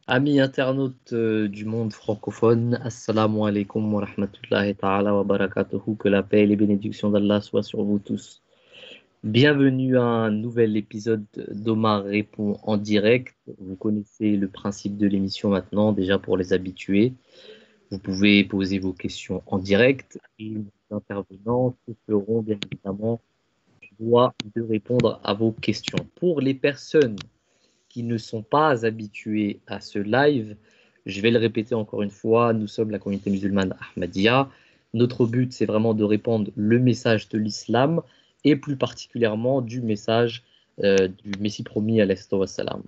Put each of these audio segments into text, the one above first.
Amis internautes du monde francophone, Assalamu alaikum wa rahmatullahi ta'ala wa barakatuhu, que la paix et les bénédictions d'Allah soient sur vous tous. Bienvenue à un nouvel épisode d'Omar répond en direct. Vous connaissez le principe de l'émission maintenant, déjà pour les habitués. Vous pouvez poser vos questions en direct et les intervenants se feront bien évidemment droit de répondre à vos questions. Pour les personnes qui ne sont pas habitués à ce live, je vais le répéter encore une fois, nous sommes la communauté musulmane Ahmadiyya. Notre but, c'est vraiment de répandre le message de l'islam et plus particulièrement du message du Messie promis alayhi wassalam,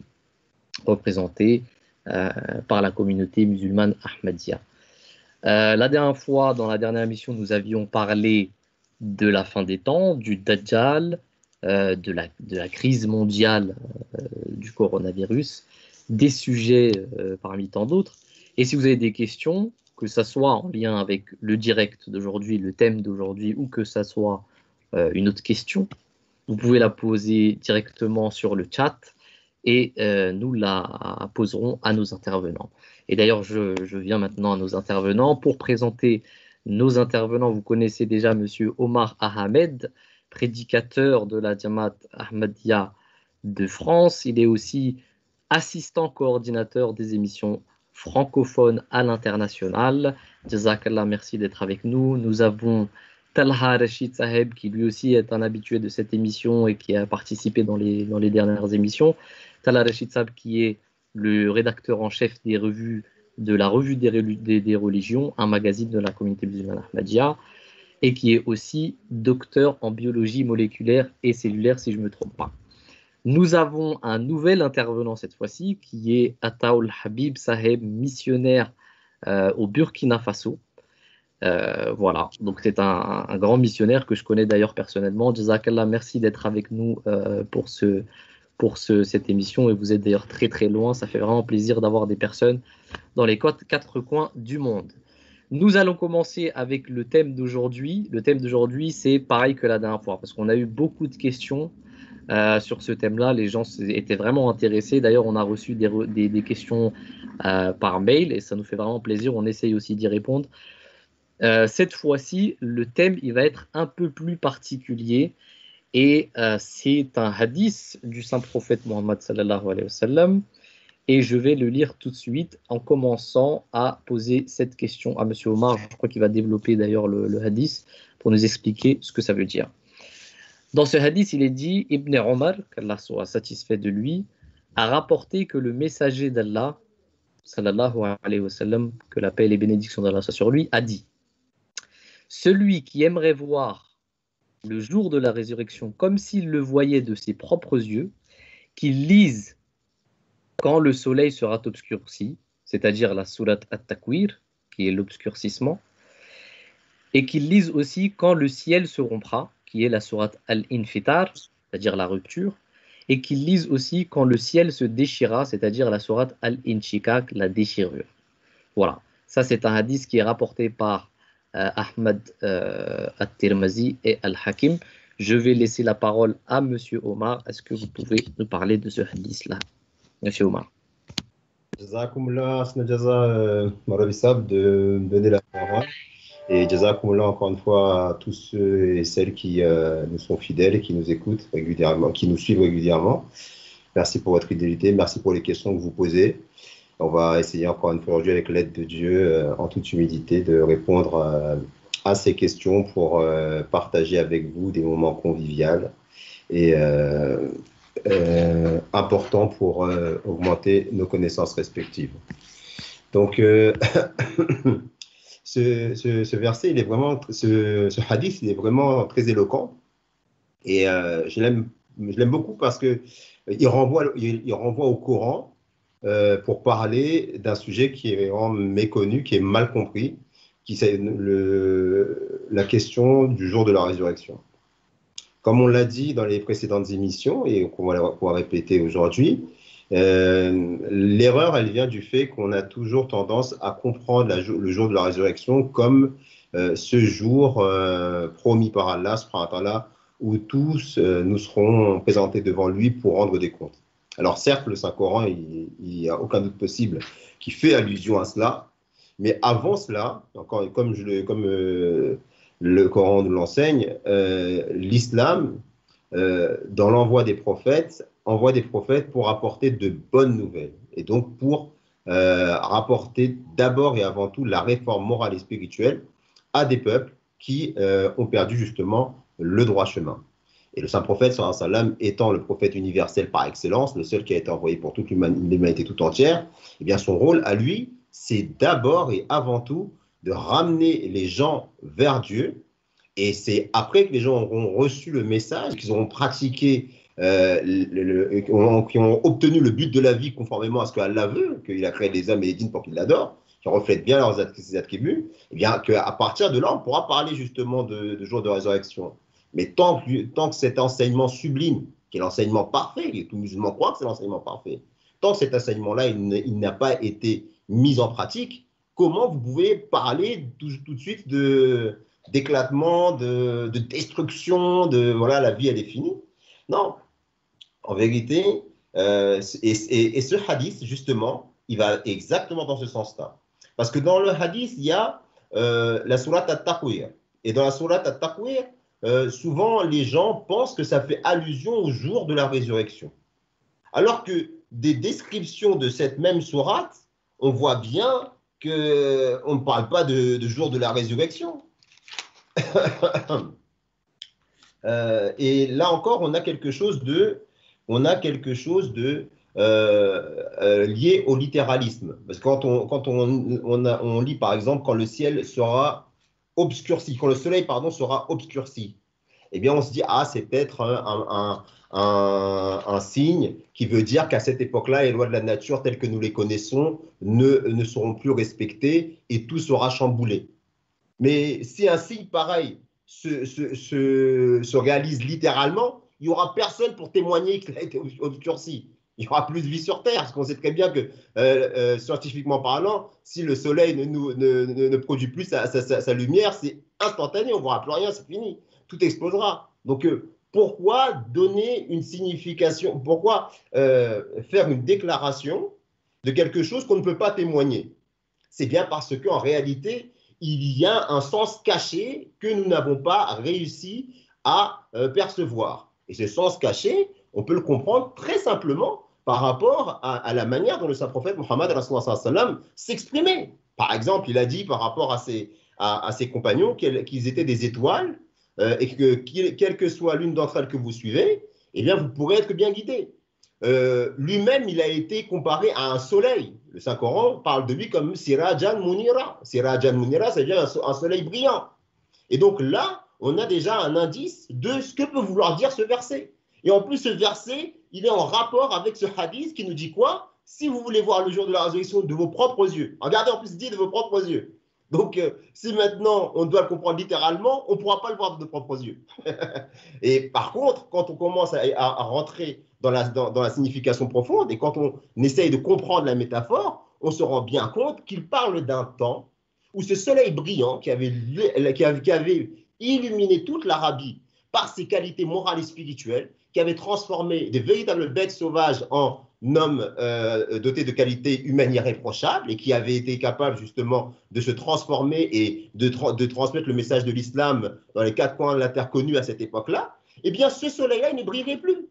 représenté par la communauté musulmane Ahmadiyya. La dernière fois, dans la dernière émission, nous avions parlé de la fin des temps, du Dajjal, de la crise mondiale du coronavirus, des sujets parmi tant d'autres. Et si vous avez des questions, que ça soit en lien avec le direct d'aujourd'hui, le thème d'aujourd'hui, ou que ça soit une autre question, vous pouvez la poser directement sur le chat et nous la poserons à nos intervenants. Et d'ailleurs, je viens maintenant à nos intervenants. Pour présenter nos intervenants, vous connaissez déjà Monsieur Omar Ahmed, prédicateur de la Jamaat Ahmadiyya de France. Il est aussi assistant coordinateur des émissions francophones à l'international. Jazakallah, merci d'être avec nous. Nous avons Talha Rachid Saheb, qui lui aussi est un habitué de cette émission et qui a participé dans les dernières émissions. Talha Rachid Saheb, qui est le rédacteur en chef des revues de la Revue des religions, un magazine de la communauté musulmane Ahmadiyya, et qui est aussi docteur en biologie moléculaire et cellulaire, si je ne me trompe pas. Nous avons un nouvel intervenant cette fois-ci, qui est Ataoul Habib Saheb, missionnaire au Burkina Faso. Voilà, donc c'est un grand missionnaire que je connais d'ailleurs personnellement. Jazakallah, merci d'être avec nous pour cette émission, et vous êtes d'ailleurs très très loin. Ça fait vraiment plaisir d'avoir des personnes dans les quatre coins du monde. Nous allons commencer avec le thème d'aujourd'hui. Le thème d'aujourd'hui, c'est pareil que la dernière fois, parce qu'on a eu beaucoup de questions sur ce thème-là. Les gens étaient vraiment intéressés. D'ailleurs, on a reçu des questions par mail, et ça nous fait vraiment plaisir. On essaye aussi d'y répondre. Cette fois-ci, le thème, il va être un peu plus particulier, et c'est un hadith du saint prophète Mohammed sallallahu alayhi wa sallam, et je vais le lire tout de suite en commençant à poser cette question à Monsieur Omar. Je crois qu'il va développer d'ailleurs le hadith pour nous expliquer ce que ça veut dire. Dans ce hadith, il est dit, Ibn Omar, qu'Allah soit satisfait de lui, a rapporté que le messager d'Allah, sallallahu alayhi wa sallam, que la paix et les bénédictions d'Allah soient sur lui, a dit: celui qui aimerait voir le jour de la résurrection comme s'il le voyait de ses propres yeux, qu'il lise quand le soleil sera obscurci, c'est-à-dire la sourate At-Takwir, qui est l'obscurcissement, et qu'il lise aussi quand le ciel se rompra, qui est la sourate Al-Infitar, c'est-à-dire la rupture, et qu'il lise aussi quand le ciel se déchira, c'est-à-dire la sourate Al-Inshikak, la déchirure. Voilà, ça c'est un hadith qui est rapporté par Ahmad At-Tirmazi et Al-Hakim. Je vais laisser la parole à Monsieur Omar. Est-ce que vous pouvez nous parler de ce hadith-là, Monsieur Omar? Jazakumullah, Asna Jaza, Marabissab, de me donner la parole. Et Jazakumullah encore une fois à tous ceux et celles qui nous sont fidèles et qui nous écoutent régulièrement, qui nous suivent régulièrement. Merci pour votre fidélité, merci pour les questions que vous posez. On va essayer encore une fois aujourd'hui, avec l'aide de Dieu, en toute humilité, de répondre à ces questions pour partager avec vous des moments conviviaux et importants pour augmenter nos connaissances respectives. Donc, ce verset, il est vraiment, ce hadith, il est vraiment très éloquent, et je l'aime beaucoup parce que il renvoie au Coran. Pour parler d'un sujet qui est vraiment méconnu, qui est mal compris, qui c'est la question du jour de la résurrection. Comme on l'a dit dans les précédentes émissions et qu'on va pouvoir répéter aujourd'hui, l'erreur, elle vient du fait qu'on a toujours tendance à comprendre le jour de la résurrection comme ce jour promis par Allah, subhanahu wa ta'ala, où tous nous serons présentés devant lui pour rendre des comptes. Alors certes, le Saint-Coran, il n'y a aucun doute possible qui fait allusion à cela, mais avant cela, encore, comme le Coran nous l'enseigne, l'islam, dans l'envoi des prophètes, envoie des prophètes pour apporter de bonnes nouvelles, et donc pour rapporter d'abord et avant tout la réforme morale et spirituelle à des peuples qui ont perdu justement le droit chemin. Et le saint prophète, sallallahu alayhi wa sallam, étant le prophète universel par excellence, le seul qui a été envoyé pour toute l'humanité tout entière, eh bien son rôle à lui, c'est d'abord et avant tout de ramener les gens vers Dieu. Et c'est après que les gens auront reçu le message, qu'ils auront pratiqué, qui ont obtenu le but de la vie conformément à ce qu'Allah veut, qu'il a créé les hommes et les djinns pour qu'ils l'adorent, qui reflètent bien ses attributs, et bien qu'à partir de là, on pourra parler justement de jour de résurrection. Mais tant que cet enseignement sublime, qui est l'enseignement parfait, et tout musulman croit que c'est l'enseignement parfait, tant que cet enseignement-là, il n'a pas été mis en pratique, comment vous pouvez parler tout de suite d'éclatement, de destruction, de voilà, la vie elle est finie? Non, en vérité, et ce hadith, justement, il va exactement dans ce sens-là. Parce que dans le hadith, il y a la sourate At-Takwir. Et dans la sourate At-Takwir, souvent les gens pensent que ça fait allusion au jour de la résurrection. Alors que des descriptions de cette même sourate, on voit bien qu'on ne parle pas de jour de la résurrection. Et là encore, on a quelque chose de lié au littéralisme. Parce que quand on lit, par exemple, quand le ciel sera obscurci, quand le soleil, pardon, sera obscurci, eh bien, on se dit, ah, c'est peut-être un signe qui veut dire qu'à cette époque-là, les lois de la nature telles que nous les connaissons ne seront plus respectées et tout sera chamboulé. Mais si un signe pareil se réalise littéralement, il n'y aura personne pour témoigner qu'il a été obscurci. Il y aura plus de vie sur Terre, parce qu'on sait très bien que, scientifiquement parlant, si le Soleil ne produit plus sa lumière, c'est instantané, on ne verra plus rien, c'est fini. Tout explosera. Donc, pourquoi donner une signification, pourquoi faire une déclaration de quelque chose qu'on ne peut pas témoigner? C'est bien parce qu'en réalité, il y a un sens caché que nous n'avons pas réussi à percevoir. Et ce sens caché, on peut le comprendre très simplement par rapport à la manière dont le saint prophète Mohammed s'exprimait. Par exemple, il a dit par rapport à ses compagnons qu'ils étaient des étoiles et que quelle que soit l'une d'entre elles que vous suivez, eh bien, vous pourrez être bien guidé. Lui-même, il a été comparé à un soleil. Le Saint-Coran parle de lui comme Sirajan Munira. Sirajan Munira, ça veut dire un soleil brillant. Et donc là, on a déjà un indice de ce que peut vouloir dire ce verset. Et en plus, ce verset, il est en rapport avec ce hadith qui nous dit quoi? Si vous voulez voir le jour de la résurrection de vos propres yeux, regardez en plus, dit de vos propres yeux. Donc, si maintenant on doit le comprendre littéralement, on ne pourra pas le voir de nos propres yeux. Et par contre, quand on commence à rentrer dans la signification profonde et quand on essaye de comprendre la métaphore, on se rend bien compte qu'il parle d'un temps où ce soleil brillant qui avait illuminé toute l'Arabie par ses qualités morales et spirituelles, qui avait transformé des véritables bêtes sauvages en hommes dotés de qualités humaines irréprochables et qui avait été capable justement de se transformer et de transmettre le message de l'islam dans les quatre coins de la terre connus à cette époque-là, eh bien ce soleil-là, il ne brillerait plus.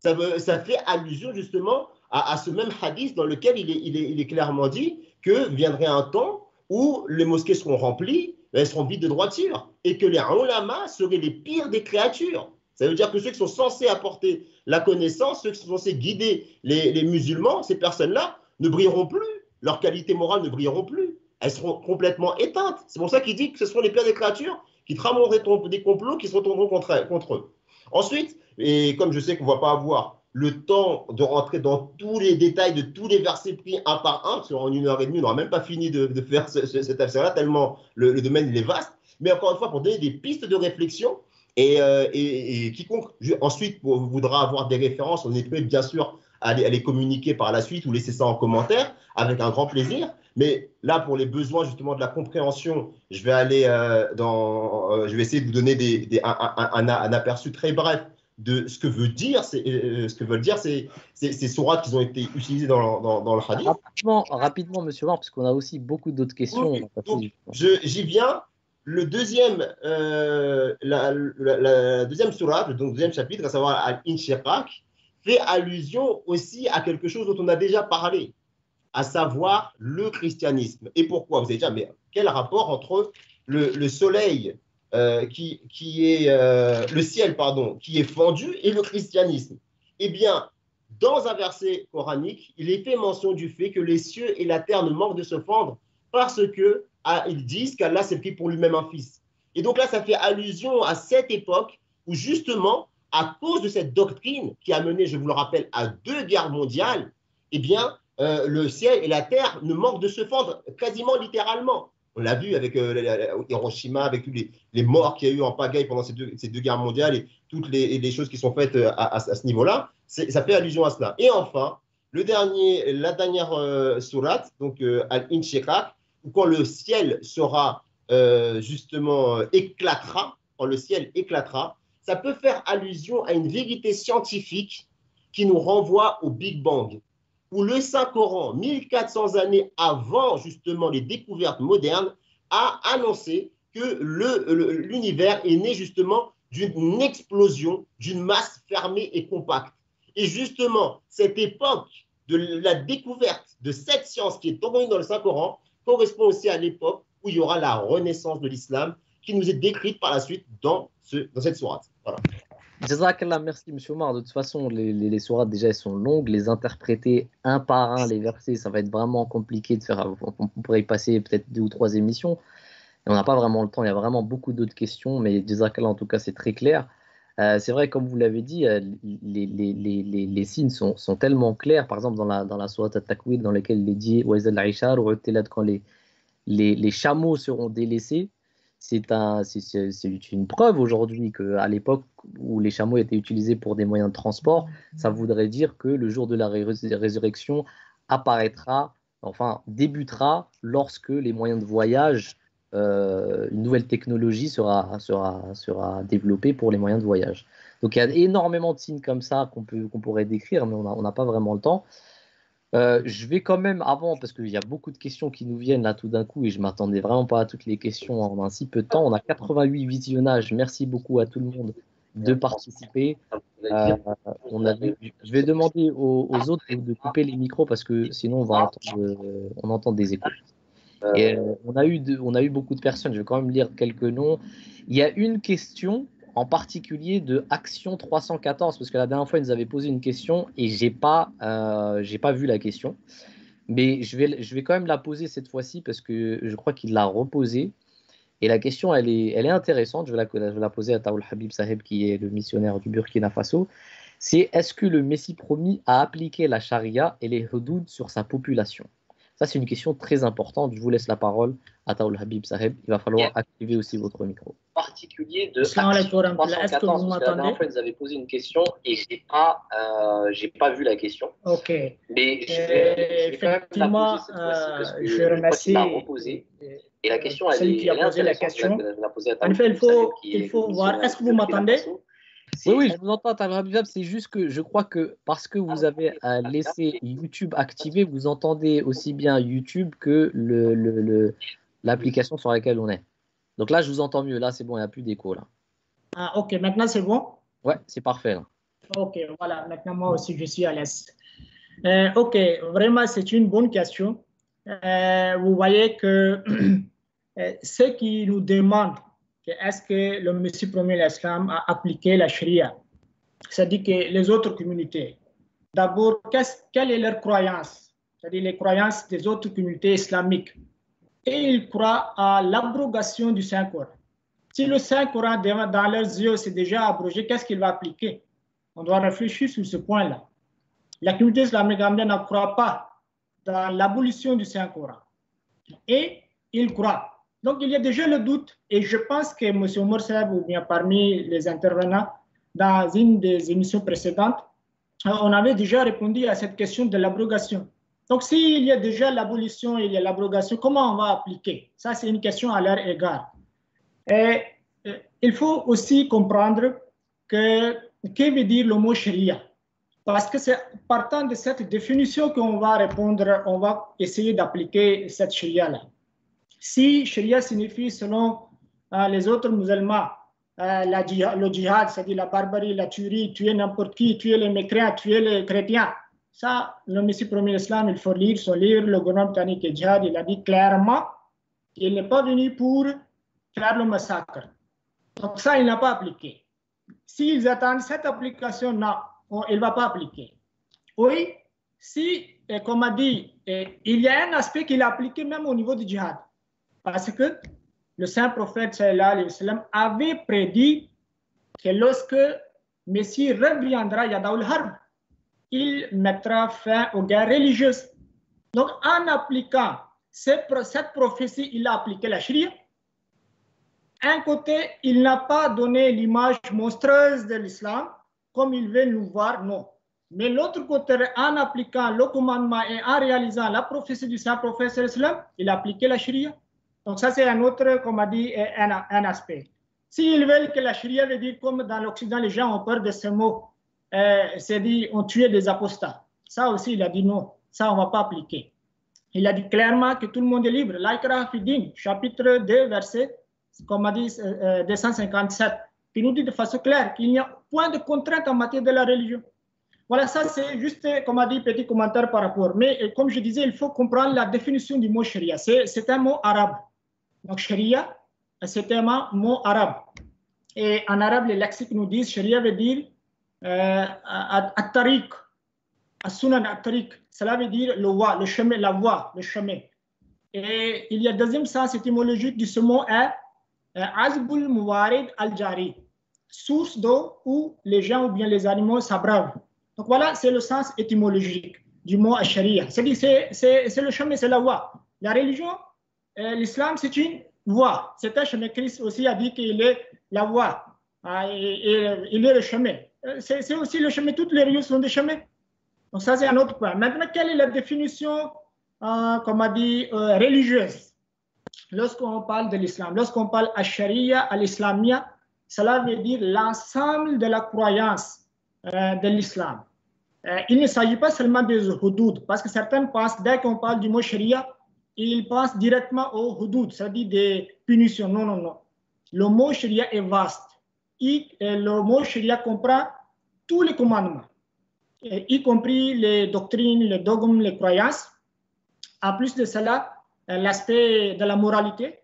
Ça fait allusion justement à ce même hadith dans lequel il est clairement dit que viendrait un temps où les mosquées seront remplies, elles seront vides de droiture, et que les ulama seraient les pires des créatures. Ça veut dire que ceux qui sont censés apporter la connaissance, ceux qui sont censés guider les musulmans, ces personnes-là ne brilleront plus, leurs qualités morales ne brilleront plus, elles seront complètement éteintes. C'est pour ça qu'il dit que ce seront les pires des créatures qui trameraient des complots qui se retourneront contre eux. Ensuite, et comme je sais qu'on ne va pas avoir le temps de rentrer dans tous les détails de tous les versets pris un par un, parce qu'en 1 heure et demie, on n'aura même pas fini de faire cet affaire-là, tellement le domaine il est vaste. Mais encore une fois, pour donner des pistes de réflexion, et quiconque ensuite voudra avoir des références, on est prêt bien sûr à les communiquer par la suite ou laisser ça en commentaire avec un grand plaisir. Mais là, pour les besoins justement de la compréhension, je vais aller je vais essayer de vous donner un aperçu très bref de ce que veulent dire ces sourates qui ont été utilisées dans le hadith. Rapidement, monsieur Omar, parce qu'on a aussi beaucoup d'autres questions. Donc, j'y viens. Le deuxième, la deuxième sourate, le deuxième chapitre, à savoir Al-Inshiqaq, fait allusion aussi à quelque chose dont on a déjà parlé, à savoir le christianisme. Et pourquoi? Vous allez dire, mais quel rapport entre le soleil le ciel, pardon, qui est fendu et le christianisme? Eh bien, dans un verset coranique, il est fait mention du fait que les cieux et la terre ne manquent de se fendre parce que ils disent qu'Allah s'est pris pour lui-même un fils. Et donc là, ça fait allusion à cette époque où justement, à cause de cette doctrine qui a mené, je vous le rappelle, à 2 guerres mondiales, eh bien, le ciel et la terre ne manquent de se fendre quasiment littéralement. On l'a vu avec Hiroshima, avec tous les morts qu'il y a eu en pagaille pendant ces deux guerres mondiales et toutes les choses qui sont faites à ce niveau-là. Ça fait allusion à cela. Et enfin, la dernière sourate, donc Al-Inshiqaq, où quand le ciel sera justement éclatera, quand le ciel éclatera, ça peut faire allusion à une vérité scientifique qui nous renvoie au Big Bang, où le Saint-Coran, 1400 années avant justement les découvertes modernes, a annoncé que l'univers est né justement d'une explosion, d'une masse fermée et compacte. Et justement, cette époque de la découverte de cette science qui est contenue dans le Saint-Coran correspond aussi à l'époque où il y aura la renaissance de l'islam qui nous est décrite par la suite dans cette sourate. Voilà. Jazakallah, merci monsieur Omar. De toute façon, les sourates déjà elles sont longues, les interpréter un par un, les versets, ça va être vraiment compliqué de faire. On pourrait y passer peut-être 2 ou 3 émissions. Et on n'a pas vraiment le temps, il y a vraiment beaucoup d'autres questions, mais Jazakallah en tout cas c'est très clair. C'est vrai, comme vous l'avez dit, les signes sont tellement clairs. Par exemple, dans la sourate At-Takwir, dans laquelle il est dit quand les chameaux seront délaissés, c'est une preuve aujourd'hui qu'à l'époque où les chameaux étaient utilisés pour des moyens de transport, ça voudrait dire que le jour de la résurrection apparaîtra, enfin débutera lorsque les moyens de voyage, une nouvelle technologie sera développée pour les moyens de voyage. Donc il y a énormément de signes comme ça qu'on pourrait décrire, mais on n'a pas vraiment le temps. Je vais quand même avant, parce qu'il y a beaucoup de questions qui nous viennent là tout d'un coup et je m'attendais vraiment pas à toutes les questions en un si peu de temps. On a 88 visionnages. Merci beaucoup à tout le monde de participer. Je vais demander aux autres de couper les micros parce que sinon on entend des échos. Et on a eu beaucoup de personnes. Je vais quand même lire quelques noms. Il y a une question en particulier de Action 314, parce que la dernière fois, ils nous avaient posé une question et j'ai pas vu la question. Mais je vais quand même la poser cette fois-ci parce que je crois qu'il l'a reposée. Et la question, elle est intéressante. Je vais la poser à Taoul Habib Saheb, qui est le missionnaire du Burkina Faso. C'est: est-ce que le Messie promis a appliqué la charia et les hudud sur sa population? Ça, c'est une question très importante. Je vous laisse la parole à Taoul Habib Saheb. Il va falloir activer aussi votre micro. Particulier de Action 314, est-ce que vous m'entendez? La dernière fois, ils nous avaient posé une question et j'ai pas vu la question. Ok. Mais je vais quand même la poser cette fois-ci parce que je remercie la reposer. Et la question, celui qui a posé la question. En fait, il faut voir. Est-ce que vous m'entendez? Oui, je vous entends, Habib. C'est juste que je crois que parce que vous avez laissé YouTube activé, vous entendez aussi bien YouTube que l'application sur laquelle on est. Donc là, je vous entends mieux. Là, c'est bon, il n'y a plus d'écho. Là. Ah, ok. Maintenant, c'est bon? Ouais, c'est parfait. Là. Ok, voilà. Maintenant, moi aussi, je suis à l'aise. Ok, vraiment, c'est une bonne question. Vous voyez que ceux qui nous demandent est-ce que le Messie premier l'Islam a appliqué la Sharia, c'est-à-dire que les autres communautés, d'abord, quelle est leur croyance, c'est-à-dire les croyances des autres communautés islamiques, et ils croient à l'abrogation du Saint-Coran. Si le Saint-Coran, dans leurs yeux, c'est déjà abrogé, qu'est-ce qu'il va appliquer? On doit réfléchir sur ce point-là. La communauté islamique ne croit pas dans l'abolition du Saint-Coran. Et ils croient. Donc, il y a déjà le doute. Et je pense que M. Morseb, ou bien parmi les intervenants, dans une des émissions précédentes, on avait déjà répondu à cette question de l'abrogation. Donc, s'il y a déjà l'abolition et il y a l'abrogation, comment on va appliquer? Ça, c'est une question à leur égard. Et il faut aussi comprendre que veut dire le mot sharia. Parce que c'est partant de cette définition qu'on va répondre, on va essayer d'appliquer cette sharia-là. Si sharia signifie, selon les autres musulmans, le djihad, c'est-à-dire la barbarie, la tuerie, tuer n'importe qui, tuer les mécréants, tuer les chrétiens, ça, le Messie premier Islam, il faut lire son livre, le gouvernement britannique et djihad, il a dit clairement qu'il n'est pas venu pour faire le massacre. Donc ça, il n'a pas appliqué. S'ils attendent cette application, non, il ne va pas appliquer. Oui, si, comme a dit, il y a un aspect qu'il a appliqué même au niveau du djihad. Parce que le saint prophète sallallahu alayhi wa sallam avait prédit que lorsque Messie reviendra, Yadaoul Harb, il mettra fin aux guerres religieuses. Donc, en appliquant cette prophétie, il a appliqué la Sharia. Un côté, il n'a pas donné l'image monstrueuse de l'islam, comme il veut nous voir, non. Mais l'autre côté, en appliquant le commandement et en réalisant la prophétie du saint prophète, il a appliqué la Sharia. Donc ça, c'est un autre, comme on a dit, un aspect. S'ils veulent que la Sharia veut dire, comme dans l'Occident, les gens ont peur de ce mot, c'est dit, on tuait des apostats. Ça aussi, il a dit non, ça, on ne va pas appliquer. Il a dit clairement que tout le monde est libre. L'Aïkra Fidin, chapitre 2, verset, comme on a dit, 257, qui nous dit de façon claire qu'il n'y a point de contrainte en matière de la religion. Voilà, ça c'est juste, comme on a dit, petit commentaire par rapport. Mais comme je disais, il faut comprendre la définition du mot sharia. C'est un mot arabe. Donc sharia, c'est un mot arabe. Et en arabe, les lexiques nous disent, sharia veut dire at-tariq, as-sunan at-tariq. Cela veut dire le chemin, la voie, le chemin. Et il y a deuxième sens étymologique de ce mot est azbul muwarid al-jari, source d'eau où les gens ou bien les animaux s'abreuvent. Donc voilà, c'est le sens étymologique du mot sharia. C'est le chemin, c'est la voie. La religion, l'islam, c'est une voie. C'est un chemin. Christ aussi a dit qu'il est la voie. Il est le chemin. C'est aussi le chemin. Toutes les religions sont des chemins. Donc ça, c'est un autre point. Maintenant, quelle est la définition, comme on dit, religieuse? Lorsqu'on parle de l'islam, lorsqu'on parle à sharia, à l'islamia, cela veut dire l'ensemble de la croyance de l'islam. Il ne s'agit pas seulement des hudud, parce que certains pensent, dès qu'on parle du mot sharia, ils pensent directement aux hudud, c'est-à-dire des punitions. Non, non, non. Le mot sharia est vaste. Le mot sharia comprend tous les commandements, y compris les doctrines, les dogmes, les croyances. En plus de cela, l'aspect de la moralité,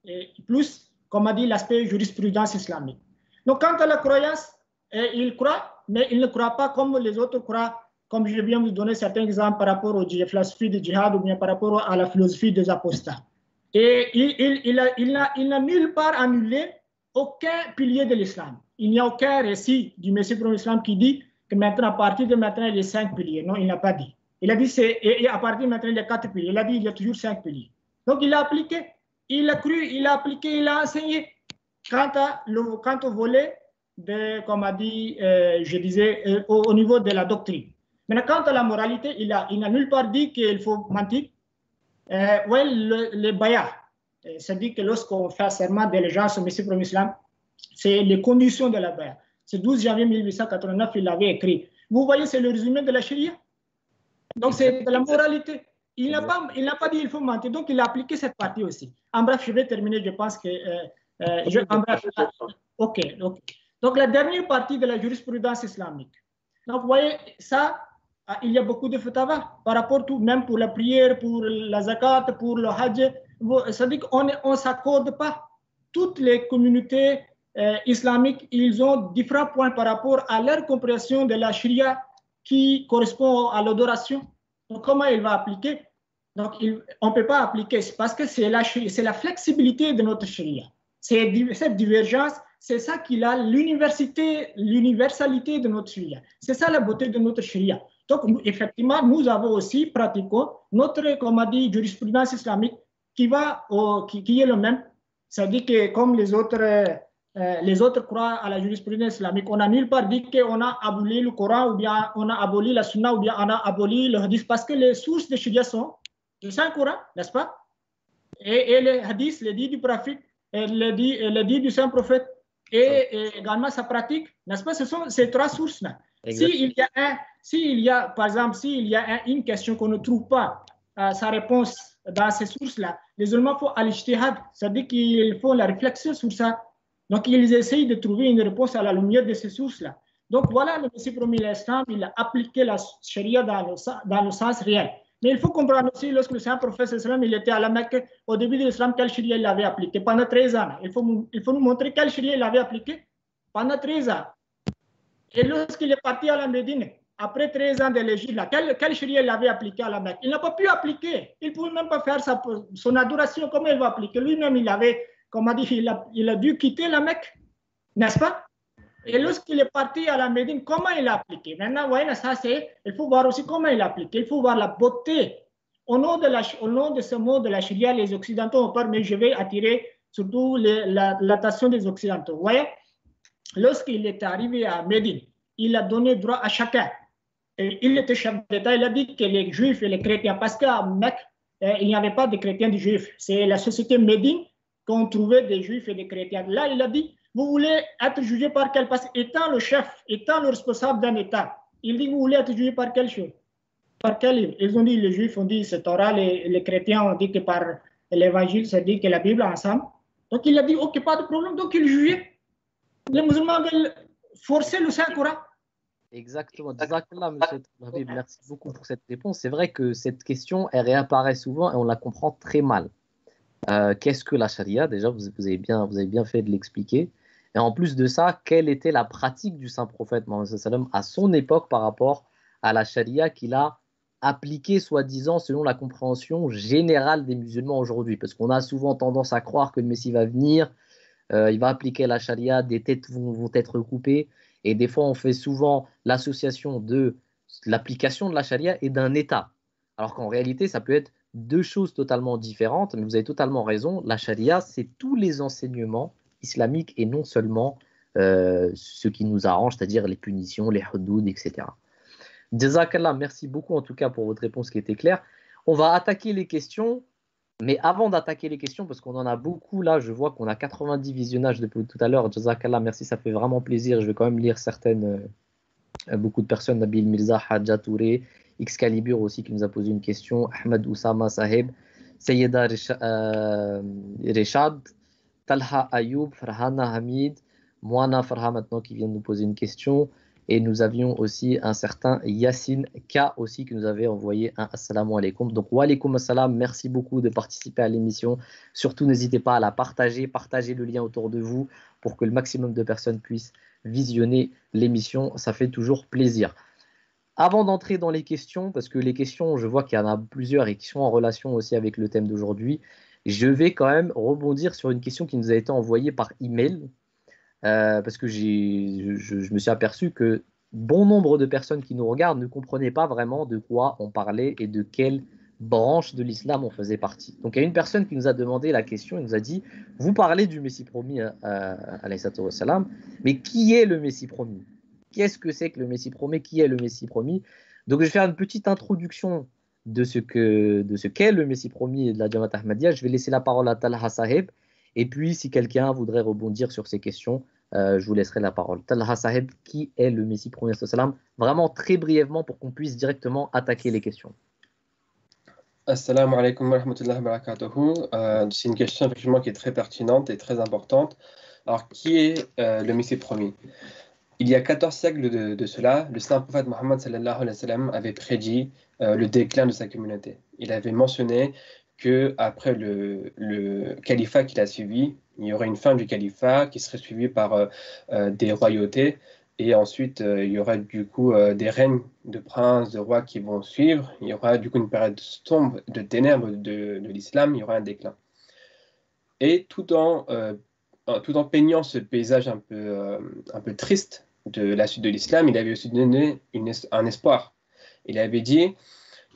et plus, comme a dit, l'aspect jurisprudence islamique. Donc, quant à la croyance, il croit, mais il ne croit pas comme les autres croient, comme je viens de vous donner certains exemples par rapport aux philosophies du djihad ou bien par rapport à la philosophie des apostats. Et il n'a nulle part annulé aucun pilier de l'islam. Il n'y a aucun récit du Messie pour l'islam qui dit que maintenant, à partir de maintenant, il y a 5 piliers. Non, il n'a pas dit. Il a dit et à partir de maintenant, il y a 4 piliers. Il a dit il y a toujours 5 piliers. Donc, il a appliqué, il a cru, il a appliqué, il a enseigné. Quant au volet, comme a dit, je disais, au niveau de la doctrine. Maintenant, quant à la moralité, il n'a nulle part dit qu'il faut mentir. Les bayas, c'est-à-dire que lorsqu'on fait serment d'allégeance au Messie premier Islam, c'est les conditions de la baya. C'est 12 janvier 1889, il l'avait écrit. Vous voyez, c'est le résumé de la charia. Donc, c'est de la moralité. Il n'a pas dit qu'il faut mentir, donc il a appliqué cette partie aussi. En bref, je vais terminer, je pense que... Ok. Donc, la dernière partie de la jurisprudence islamique. Donc, vous voyez, ça, il y a beaucoup de fatwa par rapport tout, même pour la prière, pour la zakat, pour le hajj. C'est-à-dire qu'on ne s'accorde pas. Toutes les communautés islamiques, ils ont différents points par rapport à leur compréhension de la sharia qui correspond à l'adoration. Donc, comment il va appliquer? Donc, on ne peut pas appliquer parce que c'est la flexibilité de notre sharia. Cette divergence, c'est ça qui a l'universalité de notre sharia. C'est ça la beauté de notre sharia. Donc, effectivement, nous avons aussi pratiqué notre, comme on dit, jurisprudence islamique qui est le même. C'est-à-dire que comme les autres les autres croient à la jurisprudence islamique. On n'a nulle part dit qu'on a aboli le Coran ou bien on a aboli la Sunna ou bien on a aboli le Hadith parce que les sources de Sharia sont le Saint-Coran, n'est-ce pas? Et les Hadiths, les dits du prophète, les dits du Saint-Prophète et également sa pratique, n'est-ce pas? Ce sont ces trois sources-là. S'il y a, par exemple, s'il y a une question qu'on ne trouve pas sa réponse dans ces sources-là, les ulémas font al-ijtihad, c'est-à-dire qu'ils font la réflexion sur ça. Donc, ils essayent de trouver une réponse à la lumière de ces sources-là. Donc, voilà, le Messie promis l'Islam, il a appliqué la charia dans le sens réel. Mais il faut comprendre aussi, lorsque le Saint-Prophète, il était à la Mecque, au début de l'Islam, quelle charia il avait appliqué pendant 13 ans. Il faut nous montrer quelle charia il avait appliqué pendant 13 ans. Et lorsqu'il est parti à la Médine, après 13 ans de l'Égypte, quelle charia il avait appliqué à la Mecque? Il n'a pas pu appliquer. Il ne pouvait même pas faire son adoration. Comment il va appliquer? Lui-même, il avait, comme on dit, il a dû quitter la Mecque, n'est-ce pas? Et lorsqu'il est parti à la Médine, comment il a appliqué? Maintenant, voyez, ça, il faut voir aussi comment il a appliqué. Il faut voir la beauté. Au nom de ce mot de la charia, les Occidentaux ont peur, mais je vais attirer surtout l'attention des Occidentaux. Vous voyez, lorsqu'il est arrivé à Médine, il a donné droit à chacun. Et il était chef d'État, il a dit que les Juifs et les chrétiens, parce qu'à Mecque, il n'y avait pas de chrétiens et de Juifs. C'est la société Médine qu'on trouvait des Juifs et des chrétiens. Là, il a dit, vous voulez être jugé par quel? Parce qu'étant le chef, étant le responsable d'un État, il dit, vous voulez être jugé par quelle chose? Par quel livre? Ils ont dit, les Juifs ont dit, c'est Torah, les chrétiens ont dit que par l'Évangile, c'est dit que la Bible ensemble. Donc, il a dit, ok, pas de problème, donc il jugeait. Les musulmans veulent forcer le Saint-Coran. Exactement. Jazakallah, monsieur Habib, merci beaucoup pour cette réponse. C'est vrai que cette question, elle réapparaît souvent et on la comprend très mal. Qu'est-ce que la charia? Déjà, vous avez bien fait de l'expliquer. Et en plus de ça, quelle était la pratique du Saint-Prophète Mohammed sallam à son époque par rapport à la charia qu'il a appliquée, soi-disant, selon la compréhension générale des musulmans aujourd'hui? Parce qu'on a souvent tendance à croire que le Messie va venir, il va appliquer la charia, des têtes vont être coupées. Et des fois, on fait souvent l'association de l'application de la charia et d'un État. Alors qu'en réalité, ça peut être deux choses totalement différentes. Mais vous avez totalement raison. La charia, c'est tous les enseignements islamiques et non seulement ce qui nous arrange, c'est-à-dire les punitions, les hudud, etc. Jazakallah, merci beaucoup en tout cas pour votre réponse qui était claire. On va attaquer les questions. Mais avant d'attaquer les questions, parce qu'on en a beaucoup là, je vois qu'on a 90 visionnages depuis tout à l'heure. Jazakallah, merci, ça fait vraiment plaisir. Je vais quand même lire beaucoup de personnes. Nabil Mirza, Hadja Touré, Excalibur aussi qui nous a posé une question. Ahmed Oussama Saheb, Sayyida Reshad, Talha Ayoub, Farhana Hamid, Moana Farha maintenant qui vient de nous poser une question. Et nous avions aussi un certain Yassine K aussi qui nous avait envoyé un assalamu alaikum. Donc, wa alaikum assalam, merci beaucoup de participer à l'émission. Surtout, n'hésitez pas à la partager, partagez le lien autour de vous pour que le maximum de personnes puissent visionner l'émission. Ça fait toujours plaisir. Avant d'entrer dans les questions, parce que les questions, je vois qu'il y en a plusieurs et qui sont en relation aussi avec le thème d'aujourd'hui, je vais quand même rebondir sur une question qui nous a été envoyée par email. Parce que je me suis aperçu que bon nombre de personnes qui nous regardent ne comprenaient pas vraiment de quoi on parlait et de quelle branche de l'islam on faisait partie. Donc il y a une personne qui nous a demandé la question, il nous a dit, vous parlez du Messie promis, mais qui est le Messie promis? Qu'est-ce que c'est que le Messie promis? Qui est le Messie promis? Donc je vais faire une petite introduction de ce qu'est le Messie promis de la Jamaat Ahmadiyya. Je vais laisser la parole à Talha Saheb. Et puis, si quelqu'un voudrait rebondir sur ces questions, je vous laisserai la parole. Talha Saheb, qui est le Messie promis sallam? Vraiment très brièvement pour qu'on puisse directement attaquer les questions. Assalamu alaikum wa rahmatullahi wa barakatuhu. C'est une question effectivement qui est très pertinente et très importante. Alors, qui est le Messie promis? Il y a 14 siècles de cela, le saint prophète Mohammed sallallahu alayhi wa sallam avait prédit le déclin de sa communauté. Il avait mentionné qu'après le califat qu'il a suivi, il y aurait une fin du califat qui serait suivie par des royautés. Et ensuite, il y aura du coup des règnes de princes, de rois qui vont suivre. Il y aura du coup une période sombre de ténèbres de l'islam, il y aura un déclin. Et tout en peignant ce paysage un peu triste de la suite de l'islam, il avait aussi donné un espoir. Il avait dit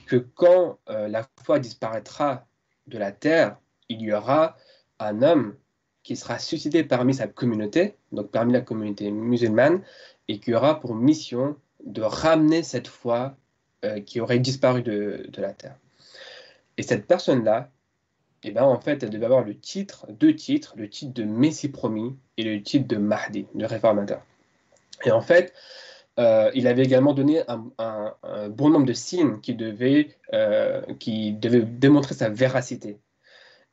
que quand la foi disparaîtra de la terre, il y aura un homme qui sera suscité parmi sa communauté, donc parmi la communauté musulmane, et qui aura pour mission de ramener cette foi qui aurait disparu de la terre. Et cette personne-là, eh ben, en fait, elle devait avoir deux titres, le titre de Messie promis et le titre de Mahdi, de réformateur. Et en fait, il avait également donné un bon nombre de signes qui devaient démontrer sa véracité.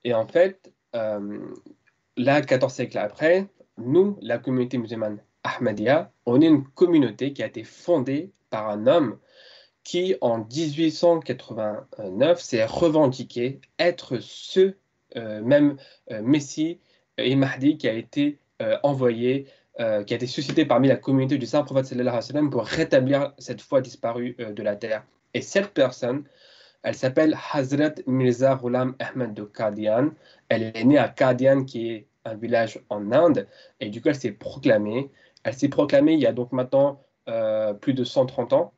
Et en fait, là, 14 siècles après, nous, la communauté musulmane Ahmadiyya, on est une communauté qui a été fondée par un homme qui, en 1889, s'est revendiqué être ce même Messie et Mahdi qui a été envoyé, qui a été suscité parmi la communauté du Saint-Prophète sallallahu alayhi wa sallam pour rétablir cette foi disparue de la terre. Et cette personne, elle s'appelle Hazrat Mirza Ghulam Ahmad de Qadian. Elle est née à Qadian, qui est un village en Inde, et du coup, elle s'est proclamée. Elle s'est proclamée il y a donc maintenant plus de 130 ans.